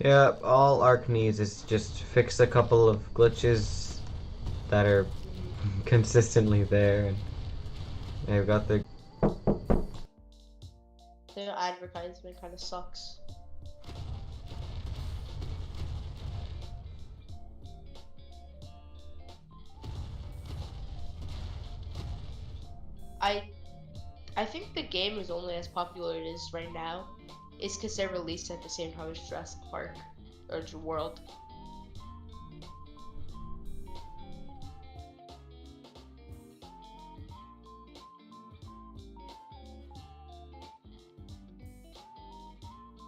Yeah, all Ark needs is just fix a couple of glitches that are consistently there, and they've got the. Their advertisement kind of sucks. I think the game is only as popular as it is right now. It's because they're released at the same time as Jurassic Park or World.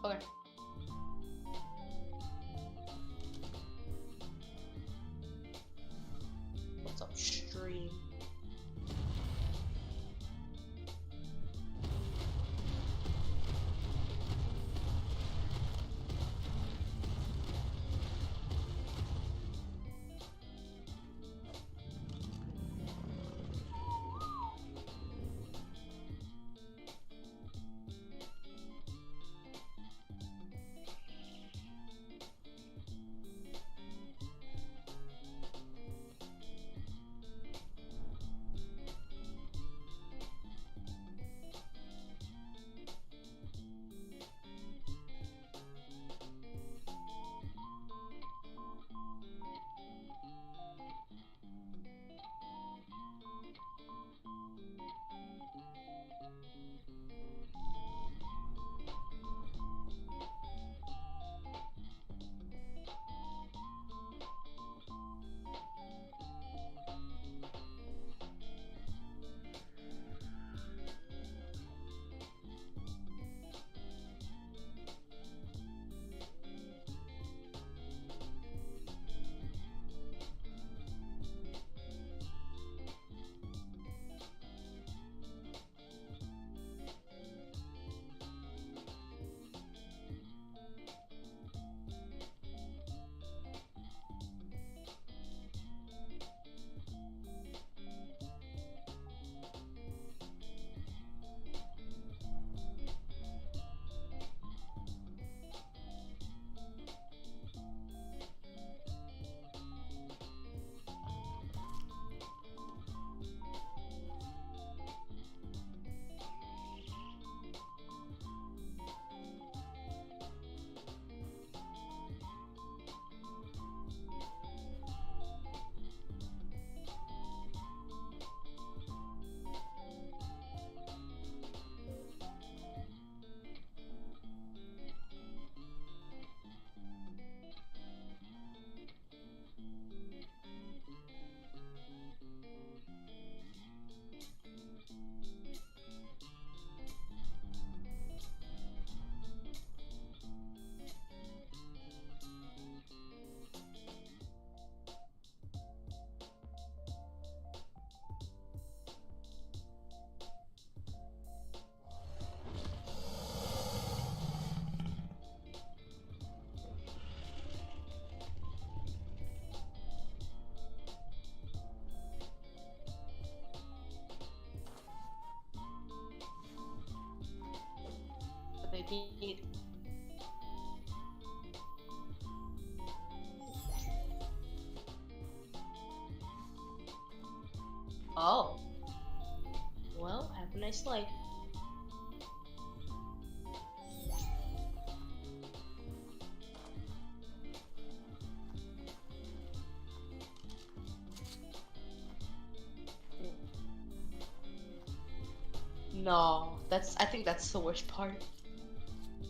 Okay. What's up, stream? They need. Oh. Well, have a nice life. No, I think that's the worst part.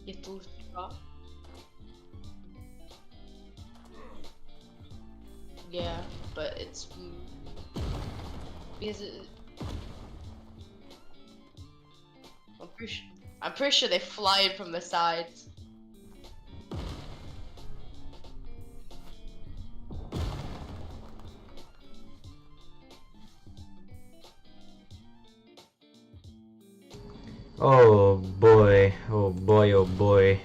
You have to lose the drop. Yeah, but it's because I'm pretty sure they fly in from the sides. Oh boy, oh boy, oh boy.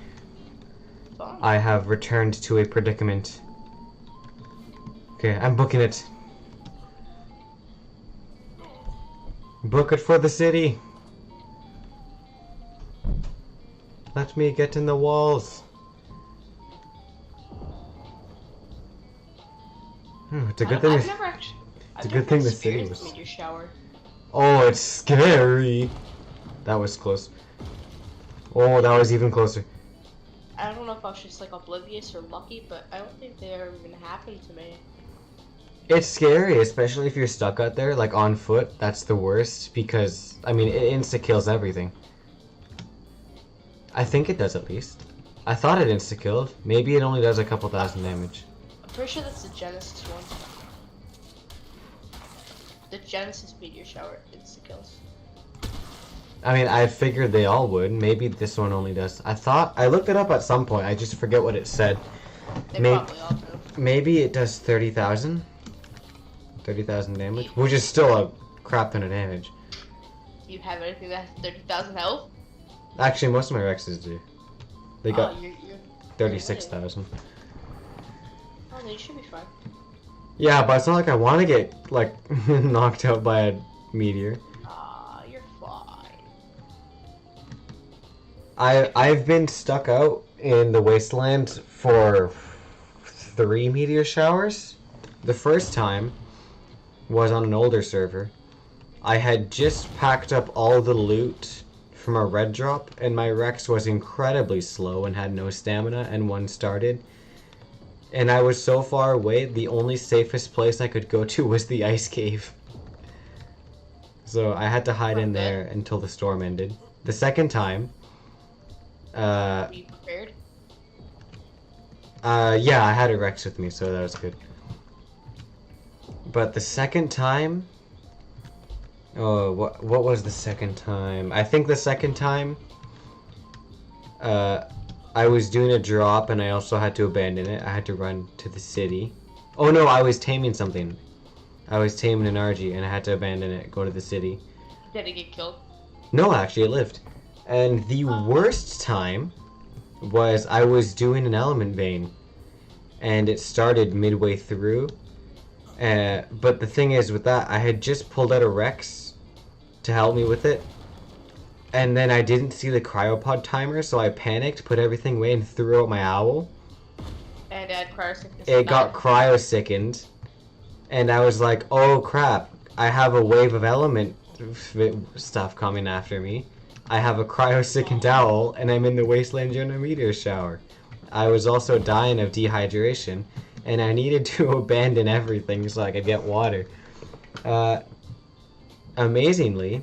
Fun. I have returned to a predicament. Okay, I'm booking it. Book it for the city. Let me get in the walls. It's a good thing. I've never actually. It's a good thing the city was. Meteor shower. Oh, it's scary. That was close. Oh, that was even closer. I don't know if I was just like oblivious or lucky, but I don't think they ever even happened to me. It's scary, especially if you're stuck out there, like on foot. That's the worst because, I mean, it insta-kills everything. I think it does at least. I thought it insta-killed. Maybe it only does a couple thousand damage. I'm pretty sure that's the Genesis one. The Genesis meteor shower insta-kills. I mean, I figured they all would. Maybe this one only does. I looked it up at some point. I just forget what it said. They probably all do. Maybe it does 30,000? 30,000 damage? Which is still a crap ton of damage. You have anything that has 30,000 health? Actually, most of my Rexes do. They got you're 36,000. Oh, then you should be fine. Yeah, but it's not like I want to get, like, knocked out by a meteor. You're fine. I've been stuck out in the wasteland for 3 meteor showers. The first time was on an older server. I had just packed up all the loot from a red drop, and my Rex was incredibly slow and had no stamina, and one started. And I was so far away, the only safest place I could go to was the ice cave. So I had to hide in there until the storm ended. The second time, Are you prepared? yeah, I had a Rex with me, so that was good. But the second time, oh, what was the second time? I think the second time, I was doing a drop and I also had to abandon it. I had to run to the city. Oh no, I was taming something. I was taming an RG and I had to abandon it, go to the city. Did it get killed? No, actually, it lived. And the worst time was I was doing an element vein, and it started midway through. But the thing is with that, I had just pulled out a Rex to help me with it, and then I didn't see the cryopod timer, so I panicked, put everything away, and threw out my owl. And cryosickness. It got cryosickened, and I was like, oh crap, I have a wave of element stuff coming after me. I have a cryosickened owl, and I'm in the wasteland during a meteor shower. I was also dying of dehydration, and I needed to abandon everything so I could get water. Amazingly,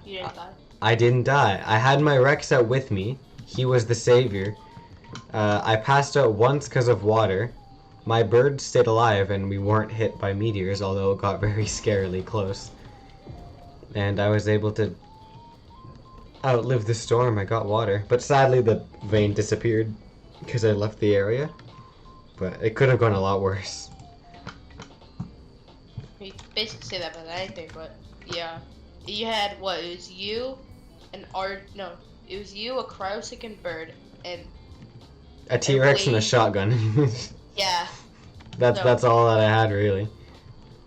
You didn't die. I didn't die. I had my Rex out with me. He was the savior. I passed out once because of water. My bird stayed alive and we weren't hit by meteors, although it got very scarily close. And I was able to outlive the storm. I got water. But sadly the vein disappeared because I left the area. But it could have gone a lot worse. You basically say that about anything, but yeah. You had what? It was you, no. It was you, a cryosickened bird, and A T-Rex and a shotgun. yeah. That's all that I had, really.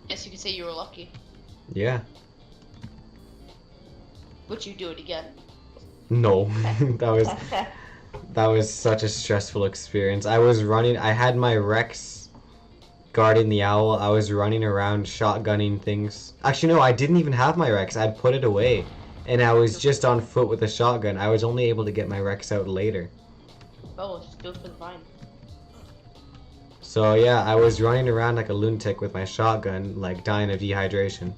Guess you could say you were lucky. Yeah. Would you do it again? No. That was such a stressful experience. I was running. I had my Rex guarding the owl. I was running around shotgunning things. Actually, no, I didn't even have my Rex. I'd put it away. And I was just on foot with a shotgun. I was only able to get my Rex out later. Oh, just do it for the vine. So yeah, I was running around like a lunatic with my shotgun, like dying of dehydration.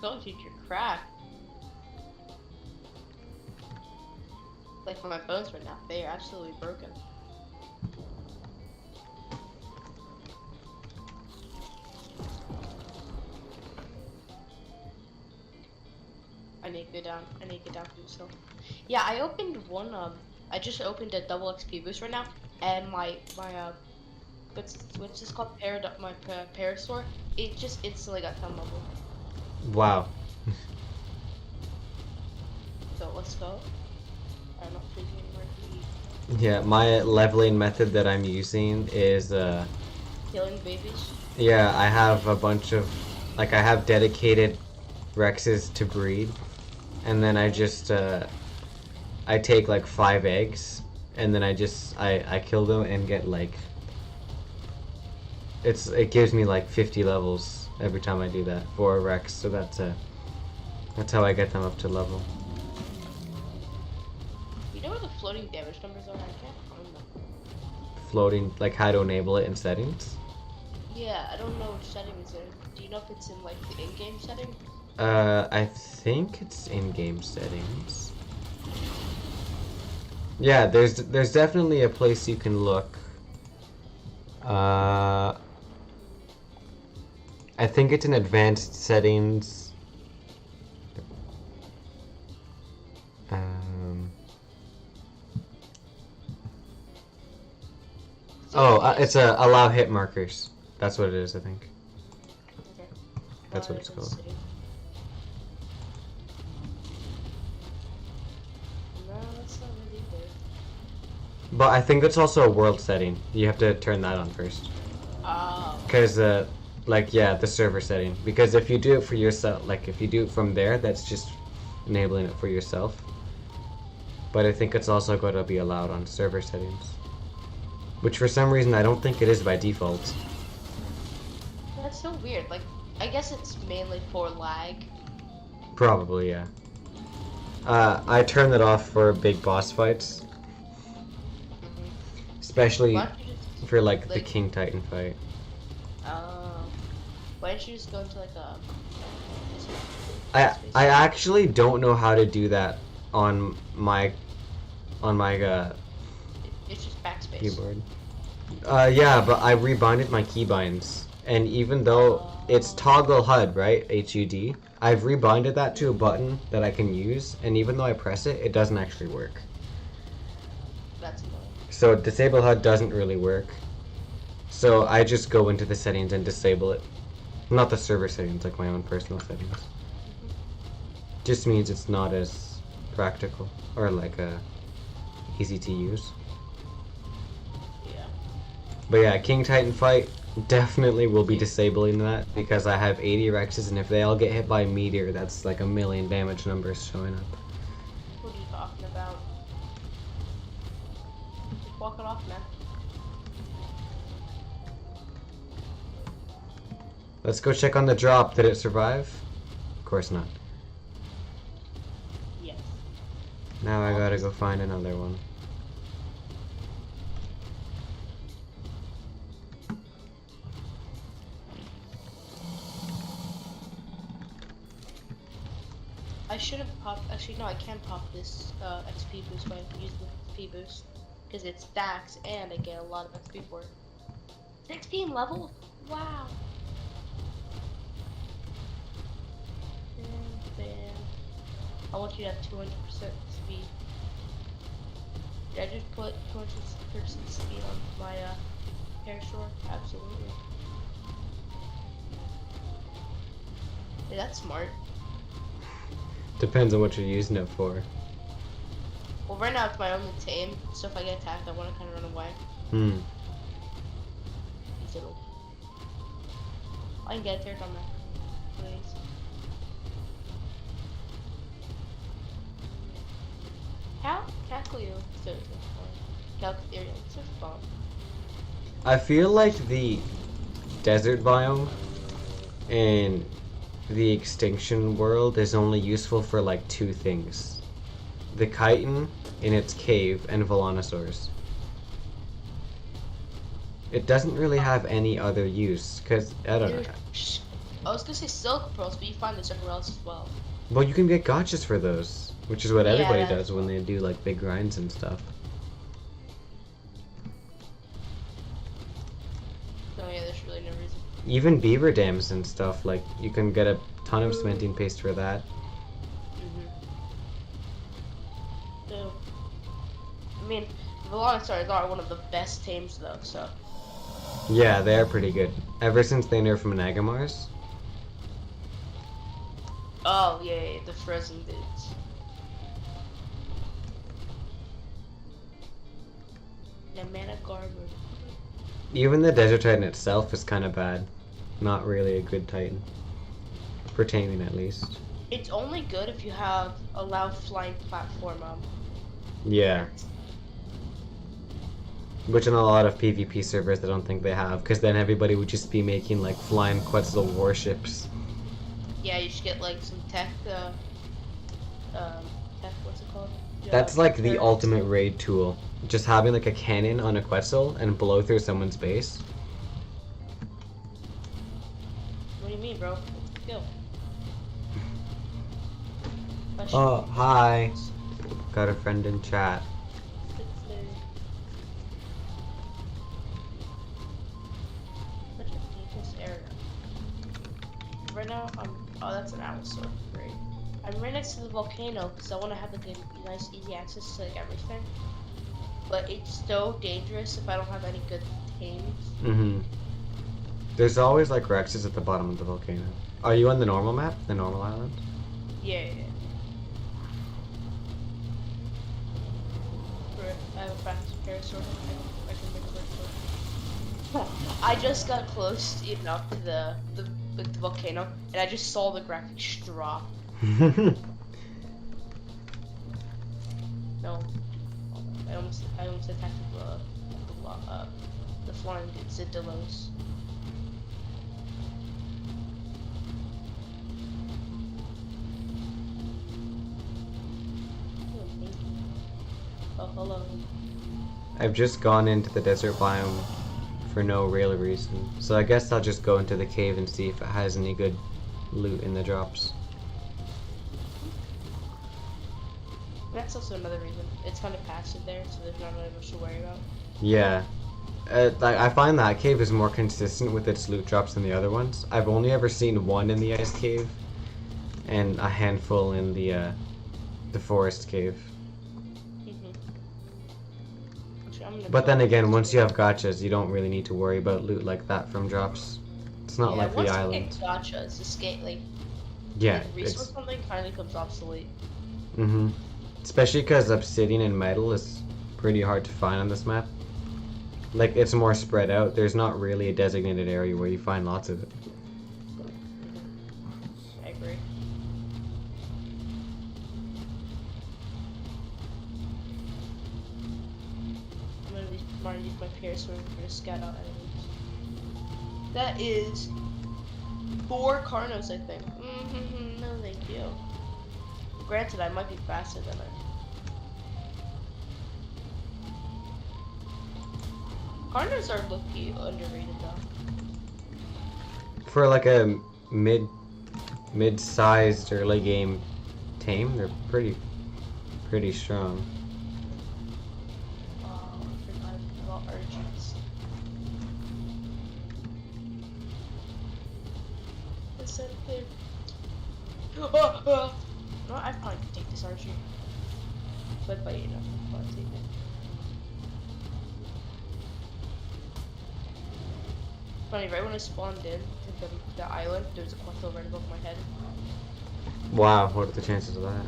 Go teach your craft. Like for my bones right now, they are absolutely broken. I need to go down. I need to get down to do so. Yeah, I opened one. I just opened a double XP boost right now, and my what's this called? My Parasaur. It just instantly got 10 level. Wow. So let's go. I'm not freezing anymore to eat. Yeah, my leveling method that I'm using is Killing babies. yeah, I have a bunch of like I have dedicated Rexes to breed, and then I just I take like 5 eggs, and then I kill them and get like it gives me like 50 levels every time I do that for a Rex, so that's how I get them up to level. You know where the floating damage numbers are? I can't find them. Floating, like how to enable it in settings. Yeah, I don't know which setting is there. Do you know if it's in like the in-game setting? I think it's in-game settings. Yeah, there's definitely a place you can look. I think it's in advanced settings. It's allow hit markers. That's what it is, I think. Okay. That's what it's called. City. No, that's not it either. But I think it's also a world setting. You have to turn that on first. Oh. Because, like, yeah, the server setting. Because if you do it for yourself, like, if you do it from there, that's just enabling it for yourself. But I think it's also going to be allowed on server settings. Which for some reason I don't think it is by default. That's so weird. Like, I guess it's mainly for lag. Probably, yeah. I turn it off for big boss fights. Especially Why don't you just, for, like, the King Titan fight. why don't you just go into like a... I actually don't know how to do that on my It's just backspace. keyboard. Yeah, but I rebinded my keybinds, and even though it's toggle HUD, right? HUD. I've rebinded that to a button that I can use, and even though I press it, it doesn't actually work. That's annoying. So disable HUD doesn't really work. So I just go into the settings and disable it. Not the server settings, like my own personal settings. Just means it's not as practical or like easy to use. Yeah. But yeah, King Titan fight definitely will be disabling that because I have 80 Rexes, and if they all get hit by a meteor, that's like 1,000,000 damage numbers showing up. What are you talking about? Just walk it off, man. Let's go check on the drop. Did it survive? Of course not. Yes. Now I gotta go find another one. I should have popped. Actually, no, I can pop this XP boost by using the XP boost because it stacks and I get a lot of XP for it. 16 levels? Wow. Bam. I want you to have 200% speed. Did I just put 200% speed on my Parasaur? Absolutely. Yeah, that's smart. Depends on what you're using it for. Well, right now it's my only tame, so if I get attacked, I want to kind of run away. So, I can get a tear on that, please. How? Cacleo. So Calcatherium. So fun. I feel like the desert biome in the extinction world is only useful for like 2 things. The chitin in its cave and Volanosaurs. It doesn't really have any other use, because, I don't know. I was gonna say silk pearls, but you find this everywhere else as well. Well, you can get gotchas for those, which is what Yeah, everybody that's does when they do like big grinds and stuff. So yeah, there's really no reason. Even beaver dams and stuff, like you can get a ton of cementing paste for that. So, I mean, Volanosaurs are one of the best tames though, so. Yeah, they are pretty good. Ever since they nerfed Menagamars. Oh yeah, the frozen dudes. The mana garber. Even the Desert Titan itself is kind of bad. Not really a good Titan. For taming, at least. It's only good if you have allow flying platform Yeah. Which in a lot of PvP servers I don't think they have, because then everybody would just be making like flying Quetzal warships. Yeah, you should get like some tech, what's it called? That's like the turrets. ultimate raid tool. Just having like a cannon on a Quetzal and blow through someone's base. What do you mean, bro? Go. Oh, hi. Got a friend in chat. Such a dangerous area. Right now, oh, that's an Allosaur. Great. I'm right next to the volcano because I want to have like a nice, easy access to like everything. But it's so dangerous if I don't have any good tames. There's always like Rexes at the bottom of the volcano. Are you on the normal map? The normal island? Yeah. I have a practice parasaur. I can make it work. I just got close enough to the volcano, and I just saw the graphics drop. No, I almost attacked the flying Zidilos. Oh, hello. I've just gone into the desert biome for no real reason, so I guess I'll just go into the cave and see if it has any good loot in the drops. That's also another reason. It's kind of passive there, so there's not really much to worry about. Yeah. I find that cave is more consistent with its loot drops than the other ones. I've only ever seen one in the ice cave, and a handful in the forest cave. But then again, once you have gotchas, you don't really need to worry about loot like that from drops. It's not like the island. Once you get gotchas, escape, like, yeah, resource something finally becomes obsolete. Especially because obsidian and metal is pretty hard to find on this map. Like, it's more spread out. There's not really a designated area where you find lots of it. I agree. I'm gonna use my piercer for to scout out enemies. That is 4 Carnos, I think. No, thank you. Granted, I might be faster than I. Carnos are low-key underrated though. For like a mid-sized early game tame, they're pretty strong. Oh, I forgot about urchins. What's that thing? No, I probably could take this archer. But by enough, I'll probably take it. Funny, right when I spawned in to the island, there was a Quetzal right above my head. Wow, what are the chances of that?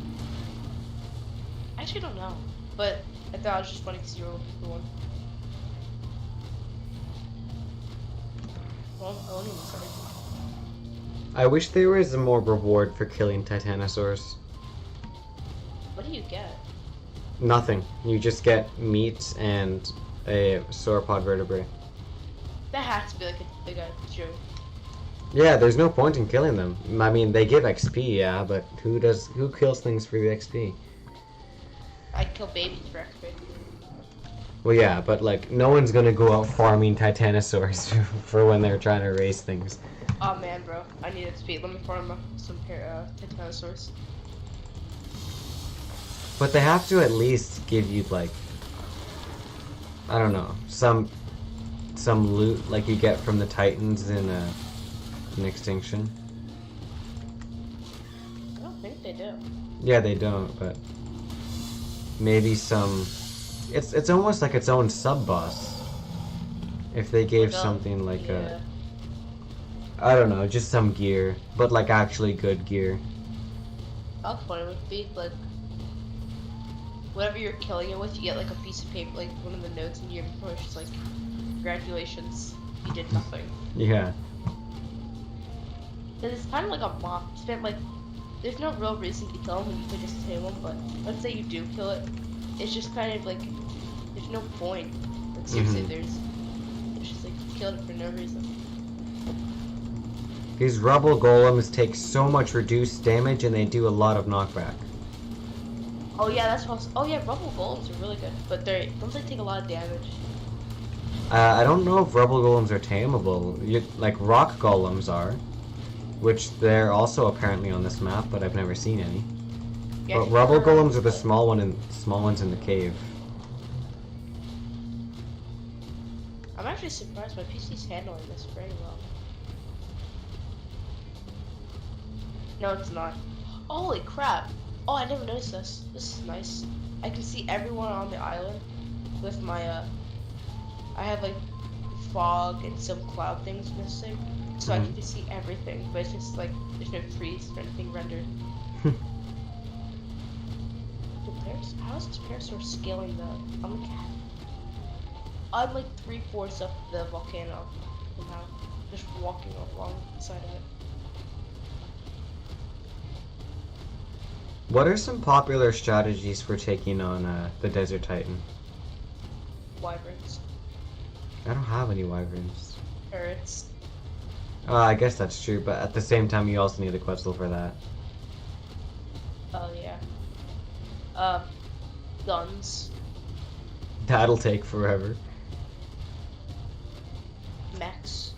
I actually don't know, but I thought it was just funny because you were the one. Well, I won't even start. I wish there was a more reward for killing Titanosaurs. What do you get? Nothing. You just get meat and a sauropod vertebrae. That has to be like a big joke. Yeah, there's no point in killing them. I mean, they give XP, yeah, but who kills things for the XP? I kill babies for XP. Well, yeah, but like, no one's gonna go out farming Titanosaurs for when they're trying to raise things. Oh man, bro, I need XP. Let me farm some Titanosaurs. But they have to at least give you like, I don't know, some loot like you get from the Titans in an Extinction. I don't think they do. Yeah, they don't, but maybe some. It's almost like its own sub boss. If they gave something like I don't know, just some gear, but like actually good gear. how funny it would be, like, whatever you're killing it with, you get like a piece of paper, like one of the notes in your report, which is like, congratulations, you did nothing. Yeah. Because it's kind of like a mock. You spent like, there's no real reason to kill them, you could just tame them, but let's say you do kill it, it's just kind of like, there's no point. Like seriously, it's just like, you killed it for no reason. These rubble golems take so much reduced damage and they do a lot of knockback. Oh yeah, that's what. Oh yeah, rubble golems are really good, but don't they take a lot of damage? I don't know if rubble golems are tameable. Like rock golems are, which they're also apparently on this map, but I've never seen any. Yeah, But rubble golems are the small ones in the cave. I'm actually surprised my PC's handling this very well. No, it's not. Holy crap! Oh, I never noticed this. This is nice. I can see everyone on the island with my, I have like fog and some cloud things missing. So I can just see everything, but it's just like, there's no trees or anything rendered. How is this parasaur scaling the, I'm like 3/4 of the volcano somehow, just walking along the side of it. What are some popular strategies for taking on the Desert Titan? Wyverns. I don't have any wyverns. Turrets. I guess that's true, but at the same time you also need a Quetzal for that. Oh yeah. Guns. That'll take forever. Mechs.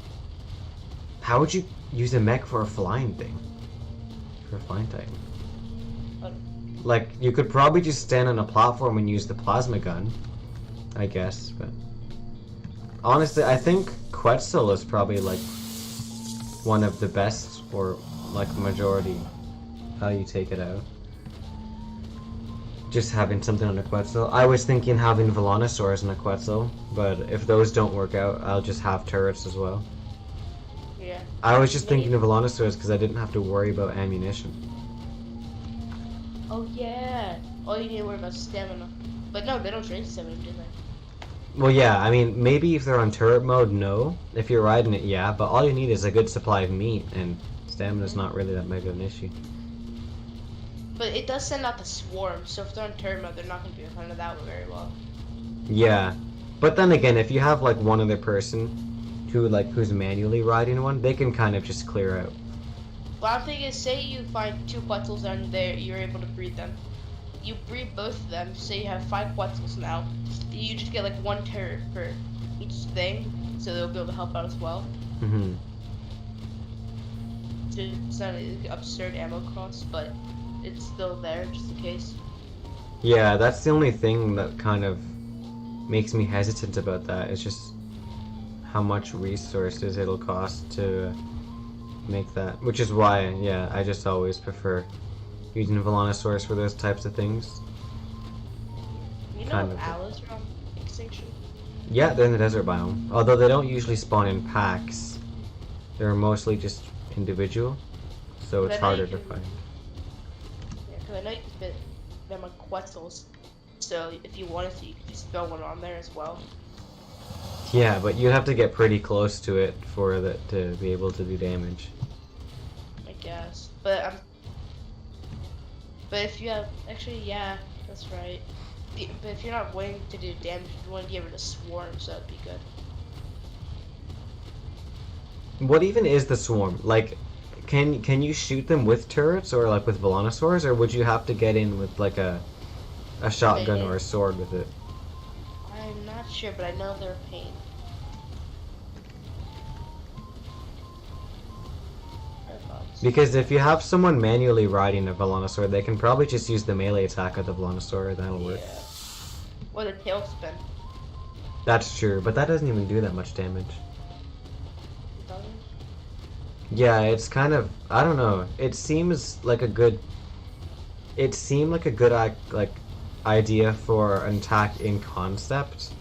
How would you use a mech for a flying thing? For a flying Titan? Like, you could probably just stand on a platform and use the plasma gun, I guess, but... Honestly, I think Quetzal is probably, like, one of the best, or, like, majority, how you take it out. Just having something on a Quetzal. I was thinking having Volanosaurs on a Quetzal, but if those don't work out, I'll just have turrets as well. Yeah. I was just thinking of Volanosaurs because I didn't have to worry about ammunition. Oh yeah. All you need to worry about is stamina. But no, they don't drain stamina, do they? Well, yeah, I mean, maybe if they're on turret mode, no. If you're riding it, yeah, but all you need is a good supply of meat, and stamina's not really that big of an issue. But it does send out the swarm, so if they're on turret mode, they're not going to be able to handle that very well. Yeah, but then again, if you have, like, one other person who's manually riding one, they can kind of just clear out. But I'm thinking, say you find 2 Quetzals and you're able to breed them. You breed both of them, say you have 5 Quetzals now. You just get like 1 turret for each thing, so they'll be able to help out as well. Mm-hmm. It's not an absurd ammo cost, but it's still there just in case. Yeah, that's the only thing that kind of makes me hesitant about that. It's just how much resources it'll cost to make that. Which is why, yeah, I just always prefer using Volanosaurs for those types of things. You know Kind if of. owls are on extinction? Yeah, they're in the desert biome. Although they don't usually spawn in packs. They're mostly just individual, so it's But I know harder you to can- find. Yeah, because I know you can fit them on Quetzals, so if you wanted to, you could just throw one on there as well. Yeah, but you'd have to get pretty close to it for that to be able to do damage. I guess. But if you have, actually, yeah, that's right. But if you're not willing to do damage, you want to get rid of swarms, that'd be good. What even is the swarm? Like, can you shoot them with turrets or like with Volanosaurs, or would you have to get in with like a shotgun or a sword with it? I'm not sure, but I know they're a pain. Because if you have someone manually riding a Volanosaur, they can probably just use the melee attack of the Volanosaur, that'll work. Yeah. Or the tailspin. That's true, but that doesn't even do that much damage. Doesn't? Yeah, it's kind of, I don't know, it seemed like a good idea for an attack in concept,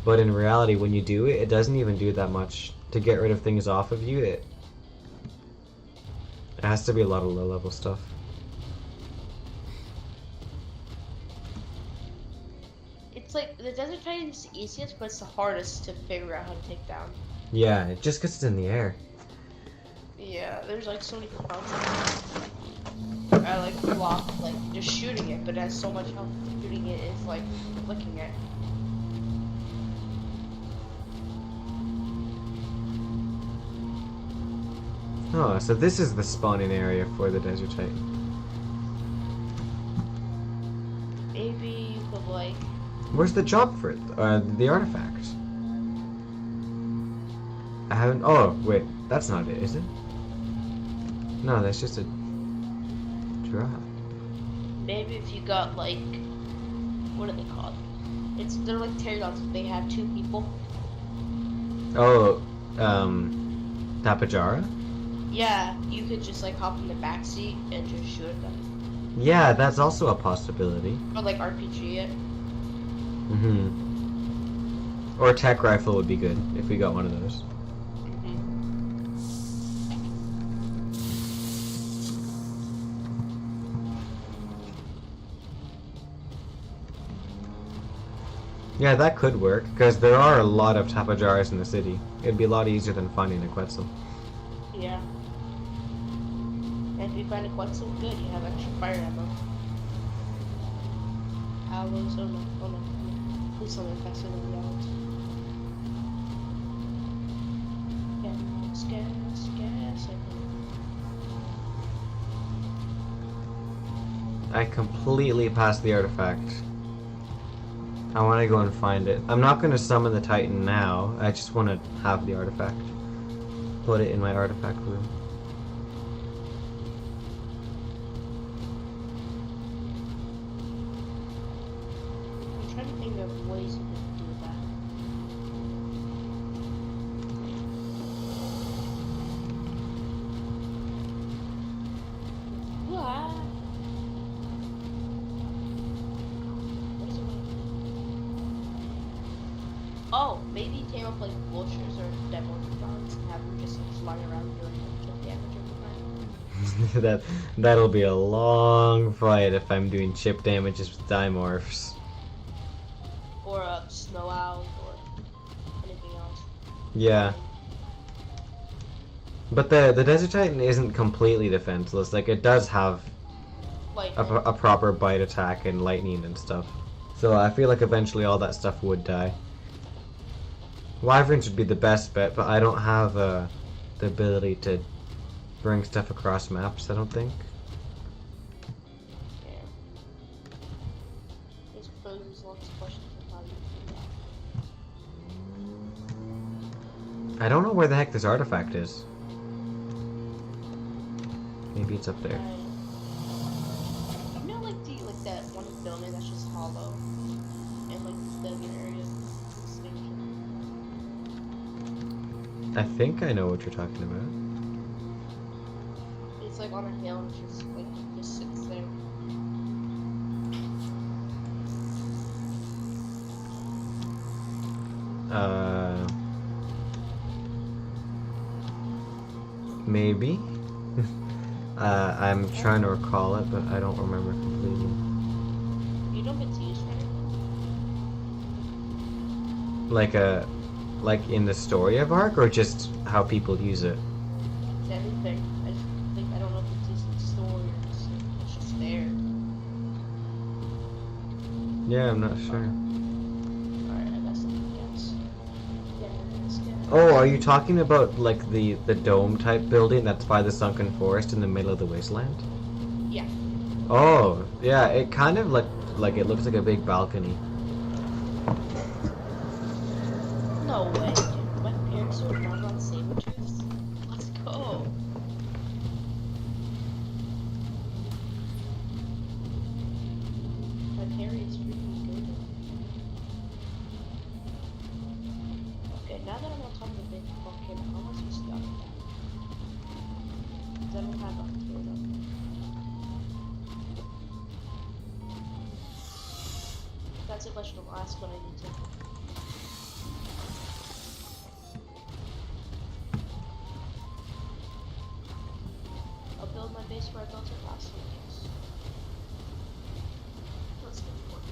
but in reality when you do it, it doesn't even do that much to get rid of things off of you. It has to be a lot of low level stuff. Titan is the easiest, but it's the hardest to figure out how to take down. Yeah, just because it's in the air. Yeah, there's like so many components. I like block like just shooting it, but it has so much health. Shooting it is like flicking it. Oh, so this is the spawning area for the Desert Titan. Maybe you could like. Where's the job for it? The artifact. I haven't. Oh, wait, that's not it, is it? No, that's just a drop. Maybe if you got like, what are they called? They're like pterodons, but they have 2 people. Oh, Tapajara? Yeah, you could just like hop in the back seat and just shoot at them. Yeah, that's also a possibility. Or like RPG it. Mm-hmm. Or a tech rifle would be good if we got one of those. Yeah, that could work, because there are a lot of Tapajaras in the city. It'd be a lot easier than finding a Quetzal. Yeah. And if you find a Quetzal, good, you have extra fire ammo. Owls, oh no. Please don't get faster than the owls. Gas. I completely passed the artifact. I want to go and find it. I'm not going to summon the Titan now. I just want to have the artifact. Put it in my artifact room. I'm trying to think of ways you could do that. What? What is it? Oh, maybe you came up like vultures or demodons and have them just like flying around doing chip damage every time. That'll be a long fight if I'm doing chip damages with Dimorphs. Or snow owls or anything else. Yeah. But the Desert Titan isn't completely defenseless. Like, it does have Like a proper bite attack and lightning and stuff. So I feel like eventually all that stuff would die. Wyverns would be the best bet, but I don't have the ability to bring stuff across maps, I don't think. yeah. This poses lots of questions of how you do that. I don't know where the heck this artifact is. Maybe it's up there. You know, like that one building that's just hollow, and like the desert area extinction. I think I know what you're talking about. It's like on a hill, and it's just sits there. Maybe. I'm trying to recall it, but I don't remember completely. You don't get to use for anything. Like in the story of Ark, or just how people use it? It's anything. I just think I don't know if it's used in the story or it's just there. Yeah, I'm not sure. Alright, I got something else. Oh, are you talking about like the dome type building that's by the sunken forest in the middle of the wasteland? Yeah. Oh, yeah, it kind of like it looks like a big balcony. No way, dude. My parents were not on Sabretooths. Let's go. My parents is freaking good. Okay, now that I'm on top of the big volcano, how am I supposed to get out of that? Because I don't have a field up. That's a question I'll ask when I need to. I'll build my base where I built it last week. Yes. Let's get one.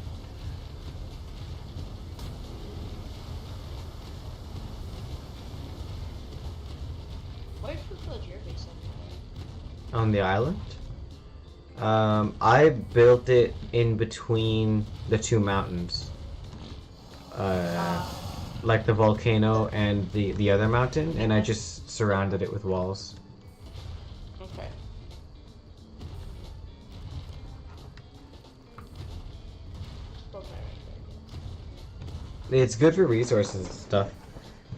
Where'd you build your base on? On the island? I built it in between the two mountains. Like the volcano and the other mountain, and I just surrounded it with walls. Okay. It's good for resources and stuff.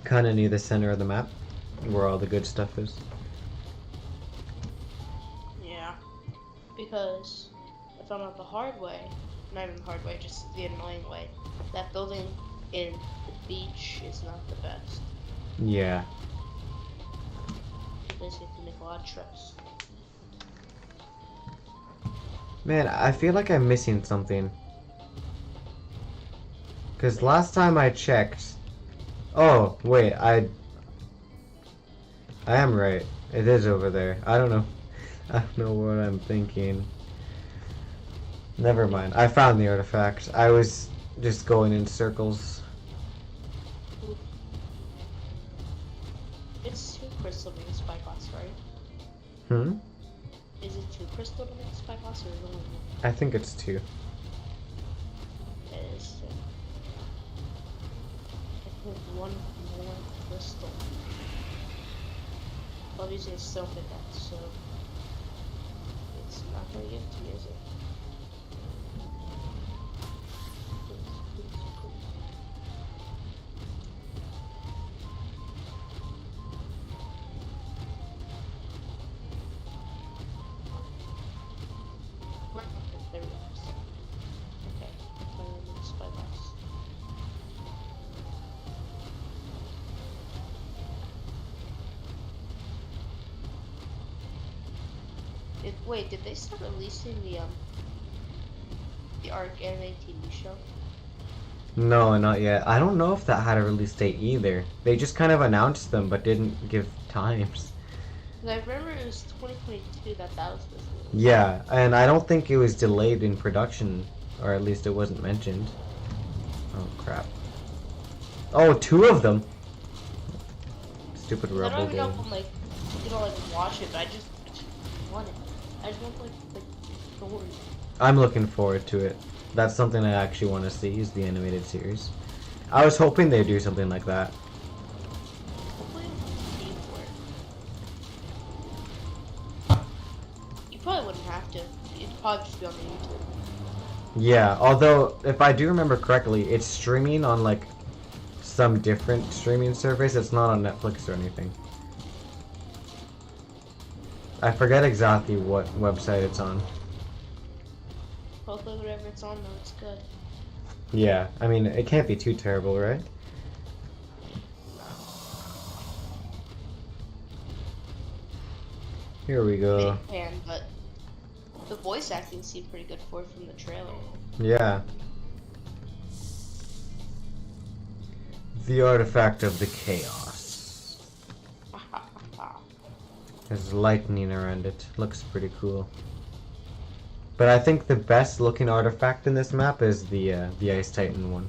Kind of near the center of the map, where all the good stuff is. Yeah. Because I found out the hard way, not even the hard way, just the annoying way, that building in the beach is not the best. Yeah. You basically have to make a lot of trips. Man, I feel like I'm missing something. Because last time I checked... Oh, wait, I am right. It is over there. I don't know. I don't know what I'm thinking. Never mind. I found the artifact. I was just going in circles. It's 2 crystal to make a spyglass, right? Hmm? Is it 2 crystal to make a spyglass, or is it only 1? I think it's 2. It is 2. I put 1 more crystal. Obviously, I still fit that, so it's not gonna give to me, is it? There we go. Okay, spyglass. Wait, did they start releasing the Arc anime TV show? No, not yet. I don't know if that had a release date either. They just kind of announced them, but didn't give times. I remember it was 2022 that was supposed to release. Yeah, and I don't think it was delayed in production, or at least it wasn't mentioned. Oh, crap. Oh, 2 of them! Stupid I rebel don't even know game. if I'm like, watch it, but I just want it. I just want the story. I'm looking forward to it. That's something I actually want to see, is the animated series. I was hoping they'd do something like that. Hopefully it'll be for it. You probably wouldn't have to. It'd probably just be on the YouTube. Yeah, although, if I do remember correctly, it's streaming on, like, some different streaming service. It's not on Netflix or anything. I forget exactly what website it's on. Hopefully whatever it's on though, it's good. Yeah, I mean, it can't be too terrible, right? Here we go. It can, but the voice acting seemed pretty good for it from the trailer. Yeah. The artifact of the chaos. There's lightning around it. Looks pretty cool. But I think the best looking artifact in this map is the Ice Titan one.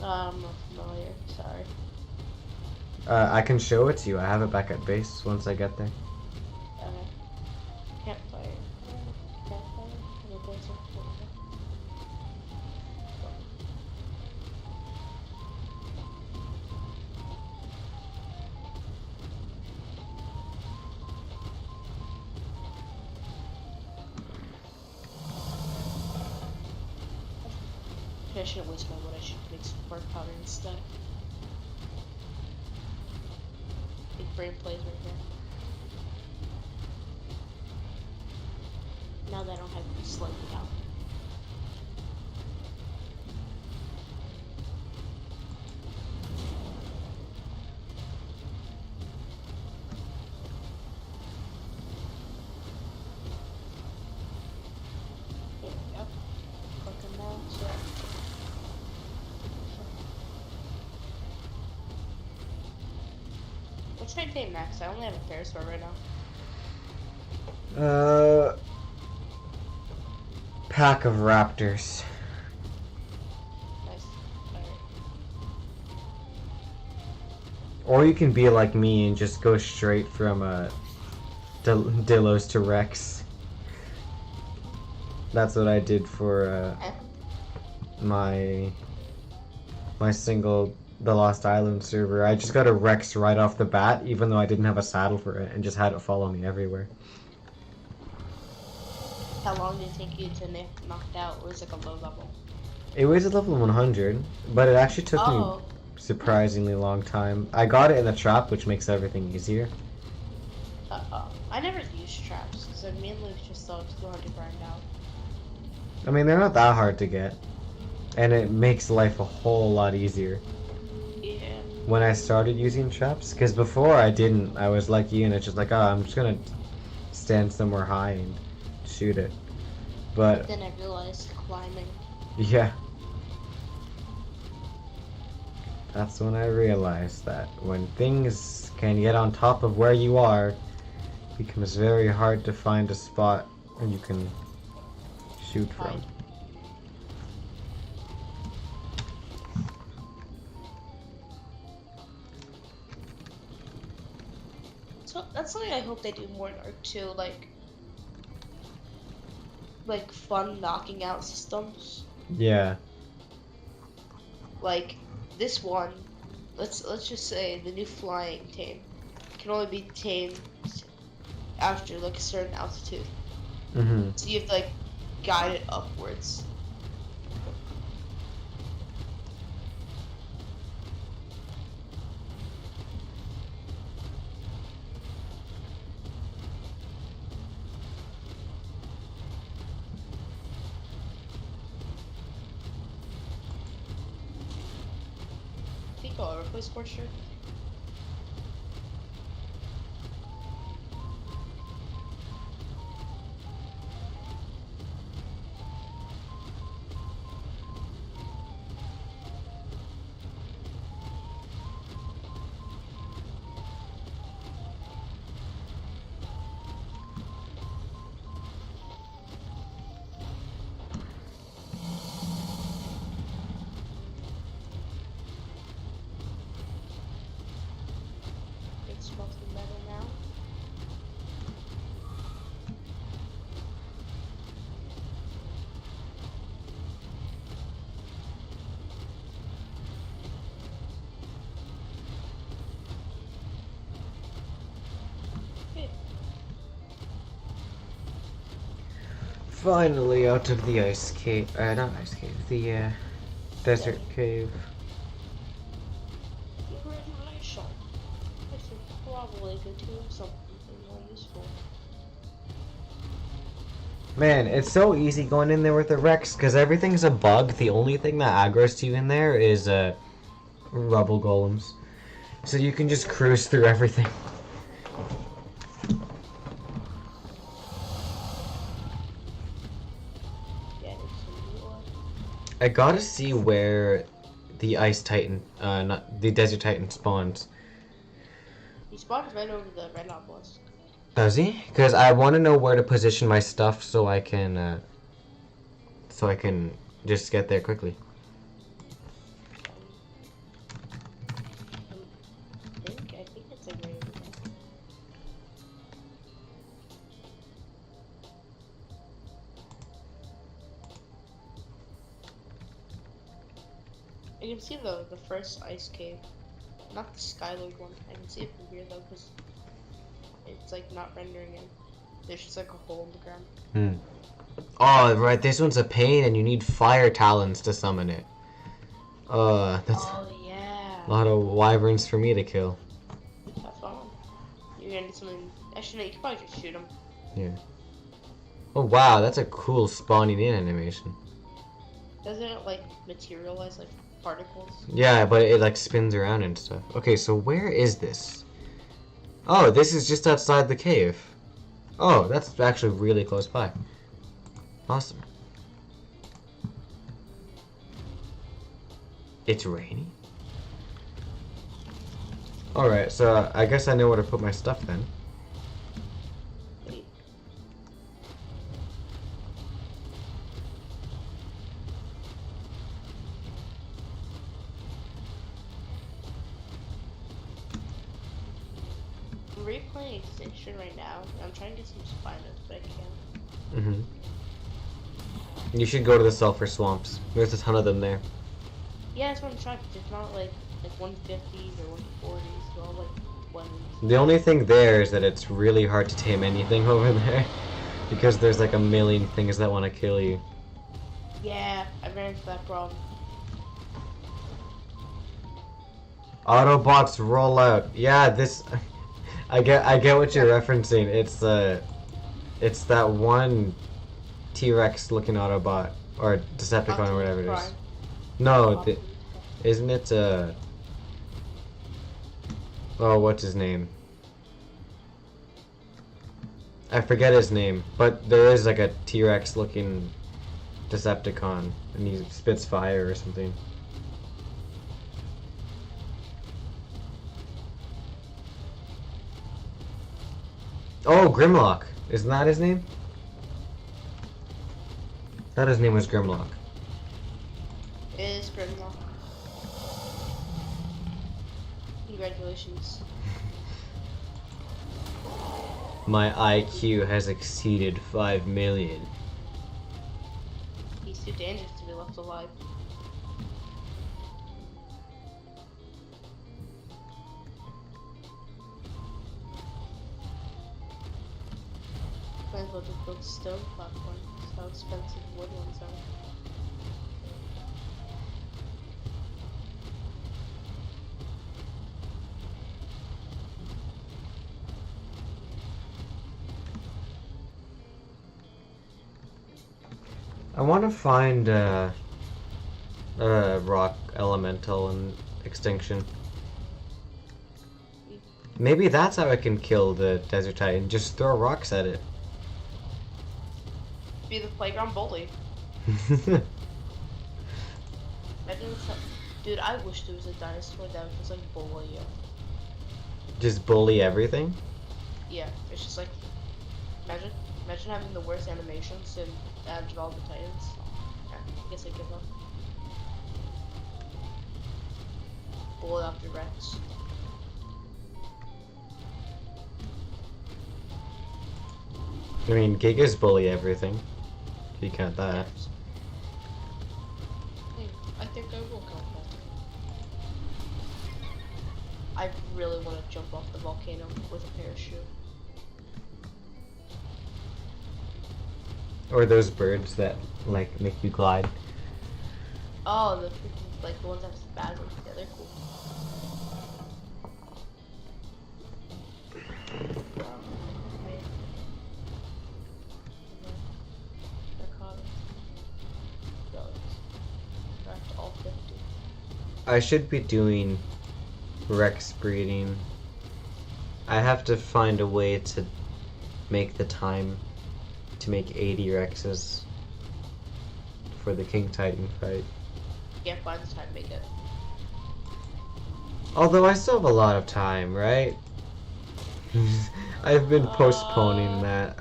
I'm not familiar, sorry. I can show it to you. I have it back at base once I get there. Campfire. Campfire? I shouldn't waste my wood, I should make some spark powder instead. Big brain plays right here. Now that I don't have to slow it down. There we go. Cooking now, so. What's my day max? I only have a Ferris bar right now. Pack of raptors. Nice. Alright. Or you can be like me and just go straight from Delos to Rex. That's what I did for my single The Lost Island server. I just got a Rex right off the bat, even though I didn't have a saddle for it, and just had it follow me everywhere. How long did it take you to knock it out? It was like a low level. It was a level 100, but it actually took me surprisingly long time. I got it in the trap, which makes everything easier. I never used traps, because I mainly just thought it was too hard to grind out. I mean, they're not that hard to get, and it makes life a whole lot easier. Yeah. When I started using traps, because before I didn't, I was like you, and it's just like, oh, I'm just gonna stand somewhere high and shoot it. But then I realized climbing. Yeah. That's when I realized that when things can get on top of where you are, it becomes very hard to find a spot where you can shoot from. So that's something I hope they do more in Ark 2, like fun knocking out systems. Yeah. Like this one, let's just say the new flying tame can only be tamed after like a certain altitude. Mm-hmm. So you have to like guide it upwards. I'll replace Scorcher. Finally out of the ice cave, not ice cave, the desert cave. Congratulations. I should probably go do something more useful. Man, it's so easy going in there with the Rex, because everything's a bug. The only thing that aggroes to you in there is rubble golems. So you can just cruise through everything. I gotta see where the Ice Titan, not the Desert Titan spawns. He spawns right over the red obelisk. Does he? Because I want to know where to position my stuff so I can just get there quickly. I think it's like right over there. I can see the first ice cave, not the Skylord one. I can see it from here though, because it's like not rendering in. There's just like a hole in the ground. Oh, right. This one's a pain, and you need fire talons to summon it. That's yeah. a lot of wyverns for me to kill. Have fun. You're gonna need something. Actually, no, you can probably just shoot them. Yeah. Oh wow, that's a cool spawning in animation. Doesn't it like materialize like particles? Yeah, but it like spins around and stuff. Okay, so where is this? Oh, this is just outside the cave. Oh, that's actually really close by. Awesome. It's raining? Alright, so I guess I know where to put my stuff then. replaying Extinction right now. I'm trying to get some Spinos, but I can't. You should go to the Sulphur Swamps. There's a ton of them there. Yeah, that's what I'm trying. It's not like 150s or 140s. They're all like 20s. The only thing there is that it's really hard to tame anything over there. Because there's like a million things that want to kill you. Yeah, I ran into that problem. Autobots roll out. Yeah, this I get what you're referencing. It's that one T-Rex looking Autobot or Decepticon or whatever it is. No, isn't it oh, what's his name? I forget his name, but there is like a T-Rex looking Decepticon and he spits fire or something. Oh, Grimlock. Isn't that his name? I thought his name was Grimlock. It is Grimlock. Congratulations. My IQ has exceeded 5 million. He's too dangerous to be left alive. Might as well just build stone platforms. How expensive wood ones are. I want to find rock elemental in Extinction. Maybe that's how I can kill the Desert Titan. Just throw rocks at it. Be the playground bully. Dude, I wish there was a dinosaur that would just like bully you. Just bully everything? Yeah, it's just like imagine having the worst animations in out of all the Titans. Yeah, I guess I give up. Bully after Rex. I mean, Gigas bully everything. If you count that. I think I will count that. I really want to jump off the volcano with a parachute. Or those birds that, like, make you glide. Oh, the freaking, like, the ones that have spasms. Yeah, they're cool. I should be doing Rex breeding. I have to find a way to make the time to make 80 Rexes for the King Titan fight. Yeah, by the time make it. Although I still have a lot of time, right? I've been postponing that.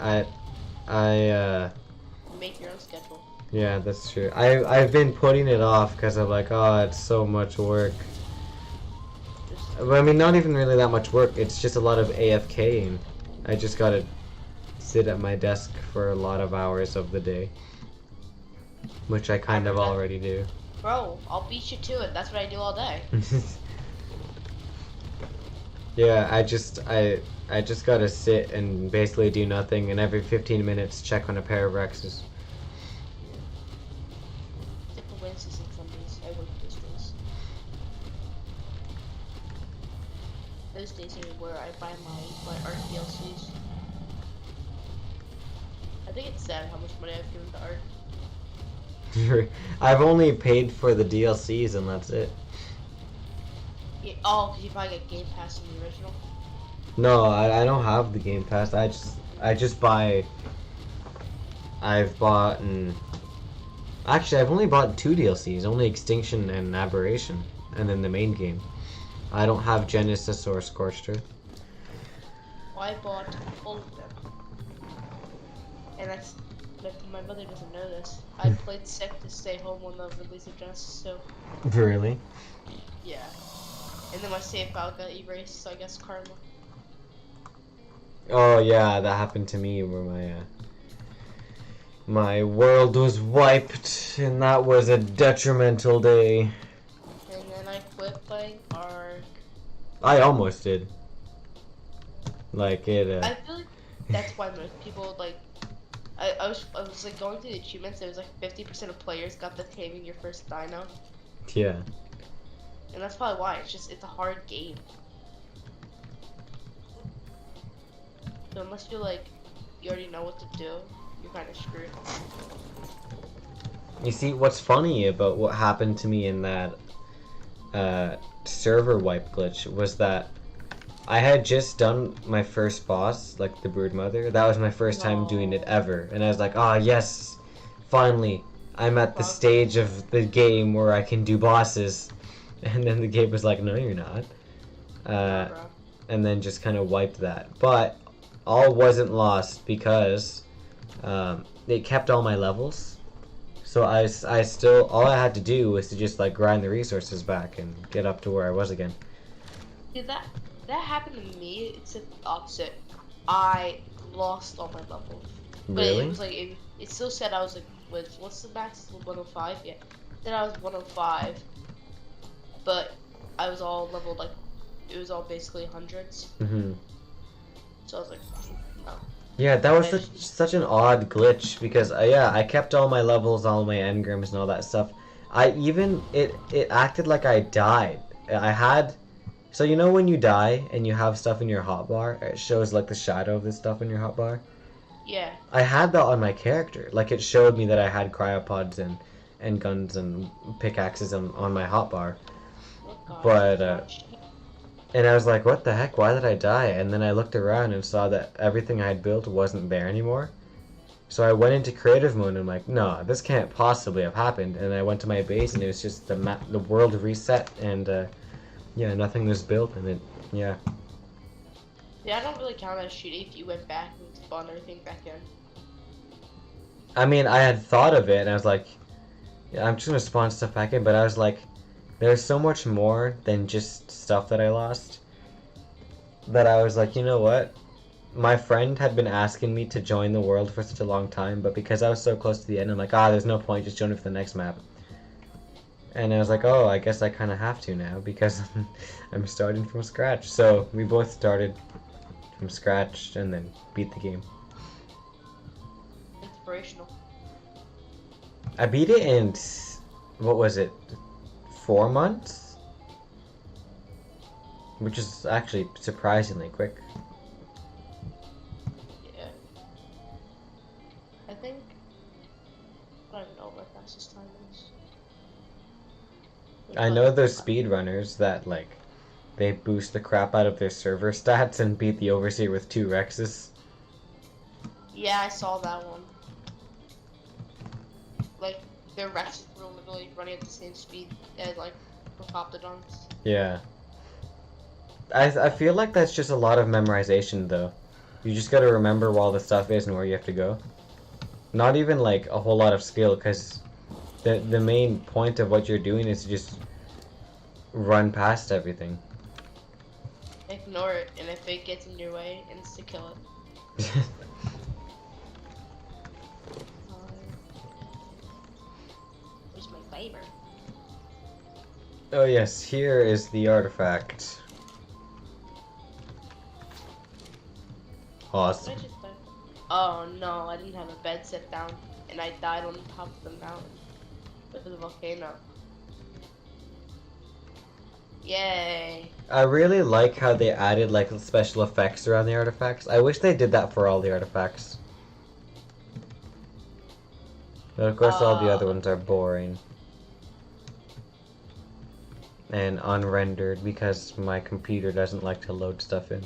Make your own schedule. Yeah, that's true. I've been putting it off because I'm like, oh, it's so much work. But I mean, not even really that much work. It's just a lot of AFKing. I just gotta sit at my desk for a lot of hours of the day, which I kind of already do. Bro, I'll beat you to it. That's what I do all day. Yeah, I just gotta sit and basically do nothing, and every 15 minutes check on a pair of Rexes. Different Wednesdays and Sundays. I work those days. Those days are where I buy my art DLCs. I think it's sad how much money I've given to art. I've only paid for the DLCs and that's it. Yeah, oh, because you probably get Game Pass in the original. No, I don't have the Game Pass. I just buy. I've bought and actually I've only bought 2 DLCs, only Extinction and Aberration, and then the main game. I don't have Genesis or Scorched Earth. Well, I bought all of them, and that's. My mother doesn't know this. I played sick to stay home when the release of Genesis, so. Really? Yeah. And then my save file got erased, so I guess karma. Oh yeah, that happened to me where my world was wiped, and that was a detrimental day. And then I quit playing Ark. I almost did. Like it. I feel like that's why most people like. I was like going through the achievements. It was like 50% of players got the taming your first dino, Yeah. and that's probably why. It's a hard game. So unless you like, you already know what to do, you're kind of screwed. You see, what's funny about what happened to me in that server wipe glitch was that I had just done my first boss, like the Brood Mother. That was my first time doing it ever, and I was like, "Ah, yes, finally, I'm at the stage of the game where I can do bosses." And then the game was like, "No, you're not," and then just kind of wiped that. But all wasn't lost because it kept all my levels. So I still, all I had to do was to just like grind the resources back and get up to where I was again. Did that happened to me? It's the opposite. I lost all my levels. But Really? it was like it still said I was like what's the max? 105? Yeah. Then I was 105. But I was all leveled like it was all basically hundreds. Mm-hmm. So I was like, no. Yeah, that was such an odd glitch because yeah, I kept all my levels, all my engrams, and all that stuff. It acted like I died. I had, so you know when you die and you have stuff in your hotbar, it shows like the shadow of this stuff in your hotbar. Yeah. I had that on my character. Like it showed me that I had cryopods and guns and pickaxes on my hotbar. But and I was like, what the heck? Why did I die? And then I looked around and saw that everything I had built wasn't there anymore. So I went into creative mode and I'm like, no, this can't possibly have happened. And I went to my base and it was just the world reset and yeah, nothing was built and yeah. Yeah, I don't really count as cheating if you went back and spawned everything back in. I mean, I had thought of it and I was like, yeah, I'm just gonna spawn stuff back in, but I was like, there's so much more than just stuff that I lost that I was like, you know what? My friend had been asking me to join the world for such a long time, but because I was so close to the end, I'm like, there's no point, just join it for the next map. And I was like, oh, I guess I kind of have to now because I'm starting from scratch. So we both started from scratch and then beat the game. Inspirational. I beat it in, what was it, 4 months? Which is actually surprisingly quick. Yeah. I think, I don't even know what my fastest time is. I know those speedrunners that, like, they boost the crap out of their server stats and beat the Overseer with 2 Rexes. Yeah, I saw that one. Like, their Rexes were literally running at the same speed as, like, Procoptodons. Yeah. I feel like that's just a lot of memorization, though. You just gotta remember where all the stuff is and where you have to go. Not even, like, a whole lot of skill, because the main point of what you're doing is to just run past everything. Ignore it, and if it gets in your way, insta kill it. Where's my fiber? Oh yes, here is the artifact. Awesome. Oh no, I didn't have a bed set down, and I died on top of the mountain with the volcano. Yay! I really like how they added like special effects around the artifacts. I wish they did that for all the artifacts. But of course all the other ones are boring. And unrendered because my computer doesn't like to load stuff in.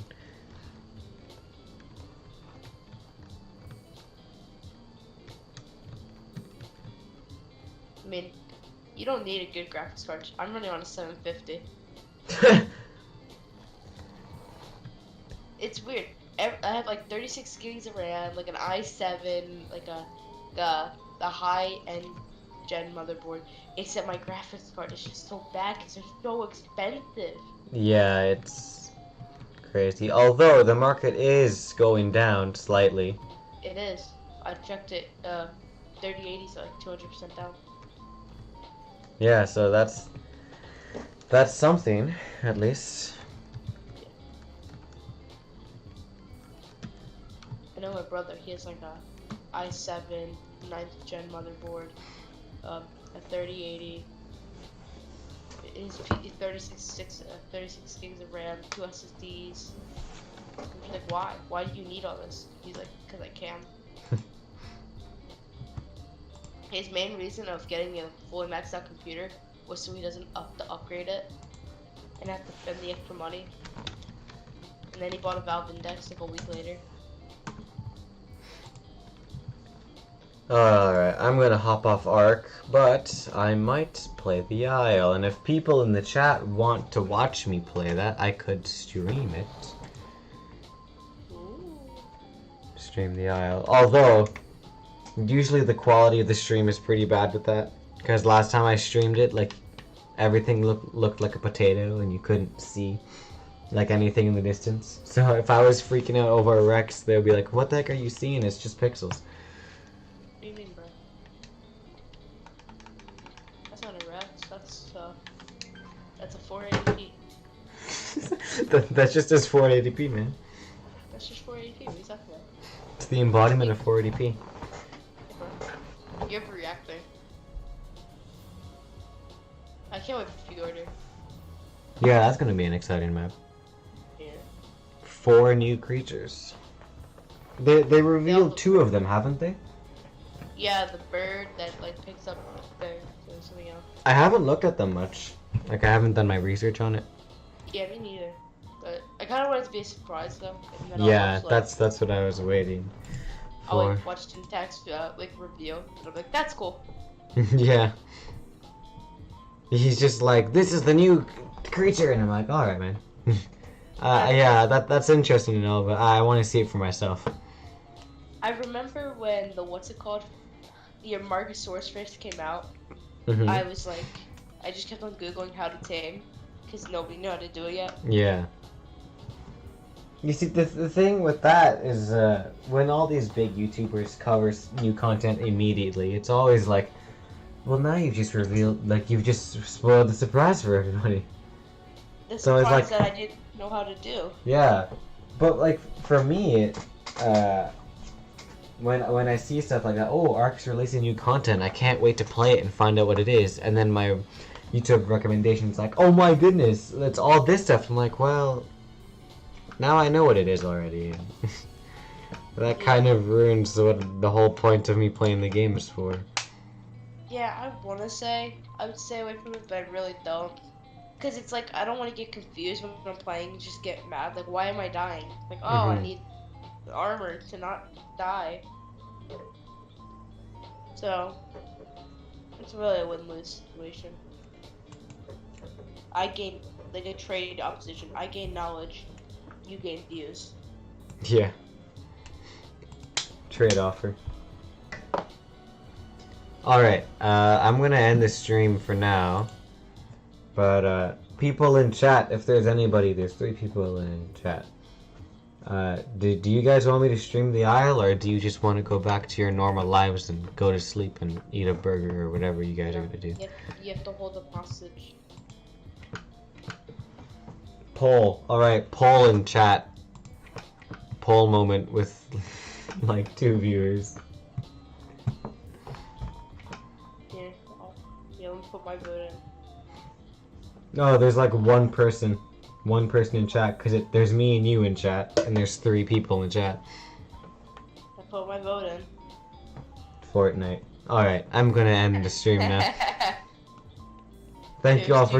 I mean, you don't need a good graphics card. I'm running on a 750. It's weird. I have like 36 gigs of RAM, like an i7, like a high-end gen motherboard. Except my graphics card is just so bad because they're so expensive. Yeah, it's crazy. Although the market is going down slightly. It is. I checked it. 3080 so like 200% down. Yeah, so that's something at least. I know my brother. He has like a i7 9th gen motherboard, a 3080. His 36 gigs of RAM, 2 SSDs. I'm just like, why? Why do you need all this? He's like, because I can. His main reason of getting a fully maxed out computer was so he doesn't upgrade it and have to spend the extra money. And then he bought a Valve Index like a week later. Alright, I'm gonna hop off Ark, but I might play the Isle, and if people in the chat want to watch me play that, I could stream it. Ooh. Stream the Isle. Although, usually the quality of the stream is pretty bad with that, because last time I streamed it, like, everything looked like a potato, and you couldn't see, like, anything in the distance. So if I was freaking out over a Rex, they would be like, what the heck are you seeing? It's just pixels. What do you mean, bro? That's not a Rex. That's a 480p. That's just as 480p, man. That's just 480p. What are you talking about? It's the embodiment of 480p. Hey, bro. You have a reactor. I can't wait for pre-order. Yeah, that's gonna be an exciting map. Yeah. 4 new creatures. They revealed 2 of them, haven't they? Yeah, the bird that like picks up there's something else. I haven't looked at them much. Like, I haven't done my research on it. Yeah, me neither. But I kind of want it to be a surprise though. And then Yeah, I'll watch, that's what I was waiting I'll for. like watch Syntax like review, and I'm like, that's cool. Yeah. He's just like, this is the new creature, and I'm like, alright, man. Yeah, that's interesting to know, but I want to see it for myself. I remember when the what's it called, the Amargasaurus first came out. Mhm. I was like, I just kept on googling how to tame, because nobody knew how to do it yet. Yeah. You see, the thing with that is, when all these big YouTubers cover new content immediately, it's always like, well, now you've just revealed, like, you've just spoiled the surprise for everybody. The So it's surprise like- that I didn't know how to do. Yeah. But, like, for me, when I see stuff like that, oh, Ark's releasing new content, I can't wait to play it and find out what it is, and then my YouTube recommendation's like, oh my goodness, it's all this stuff. I'm like, well, now I know what it is already. That kind of ruins what the whole point of me playing the game is for. Yeah, I would stay away from it, but I really don't. Because it's like, I don't want to get confused when I'm playing and just get mad. Like, why am I dying? Like, oh, I Mhm. need armor to not die. So, it's really a win-lose situation. I gain, like a trade opposition. I gain knowledge, you gain views. Yeah. Trade offer. Alright, I'm gonna end the stream for now. But, people in chat, if there's anybody, there's 3 people in chat. Do you guys want me to stream the Isle, or do you just want to go back to your normal lives and go to sleep and eat a burger or whatever you guys are gonna do? You have to hold them hostage. Poll. Alright, poll in chat. Poll moment with like 2 viewers. Here, let me put my vote in. No, there's like one person in chat, because there's me and you in chat, and there's 3 people in chat. I put my vote in. Fortnite. Alright, I'm gonna end the stream now. Thank you all for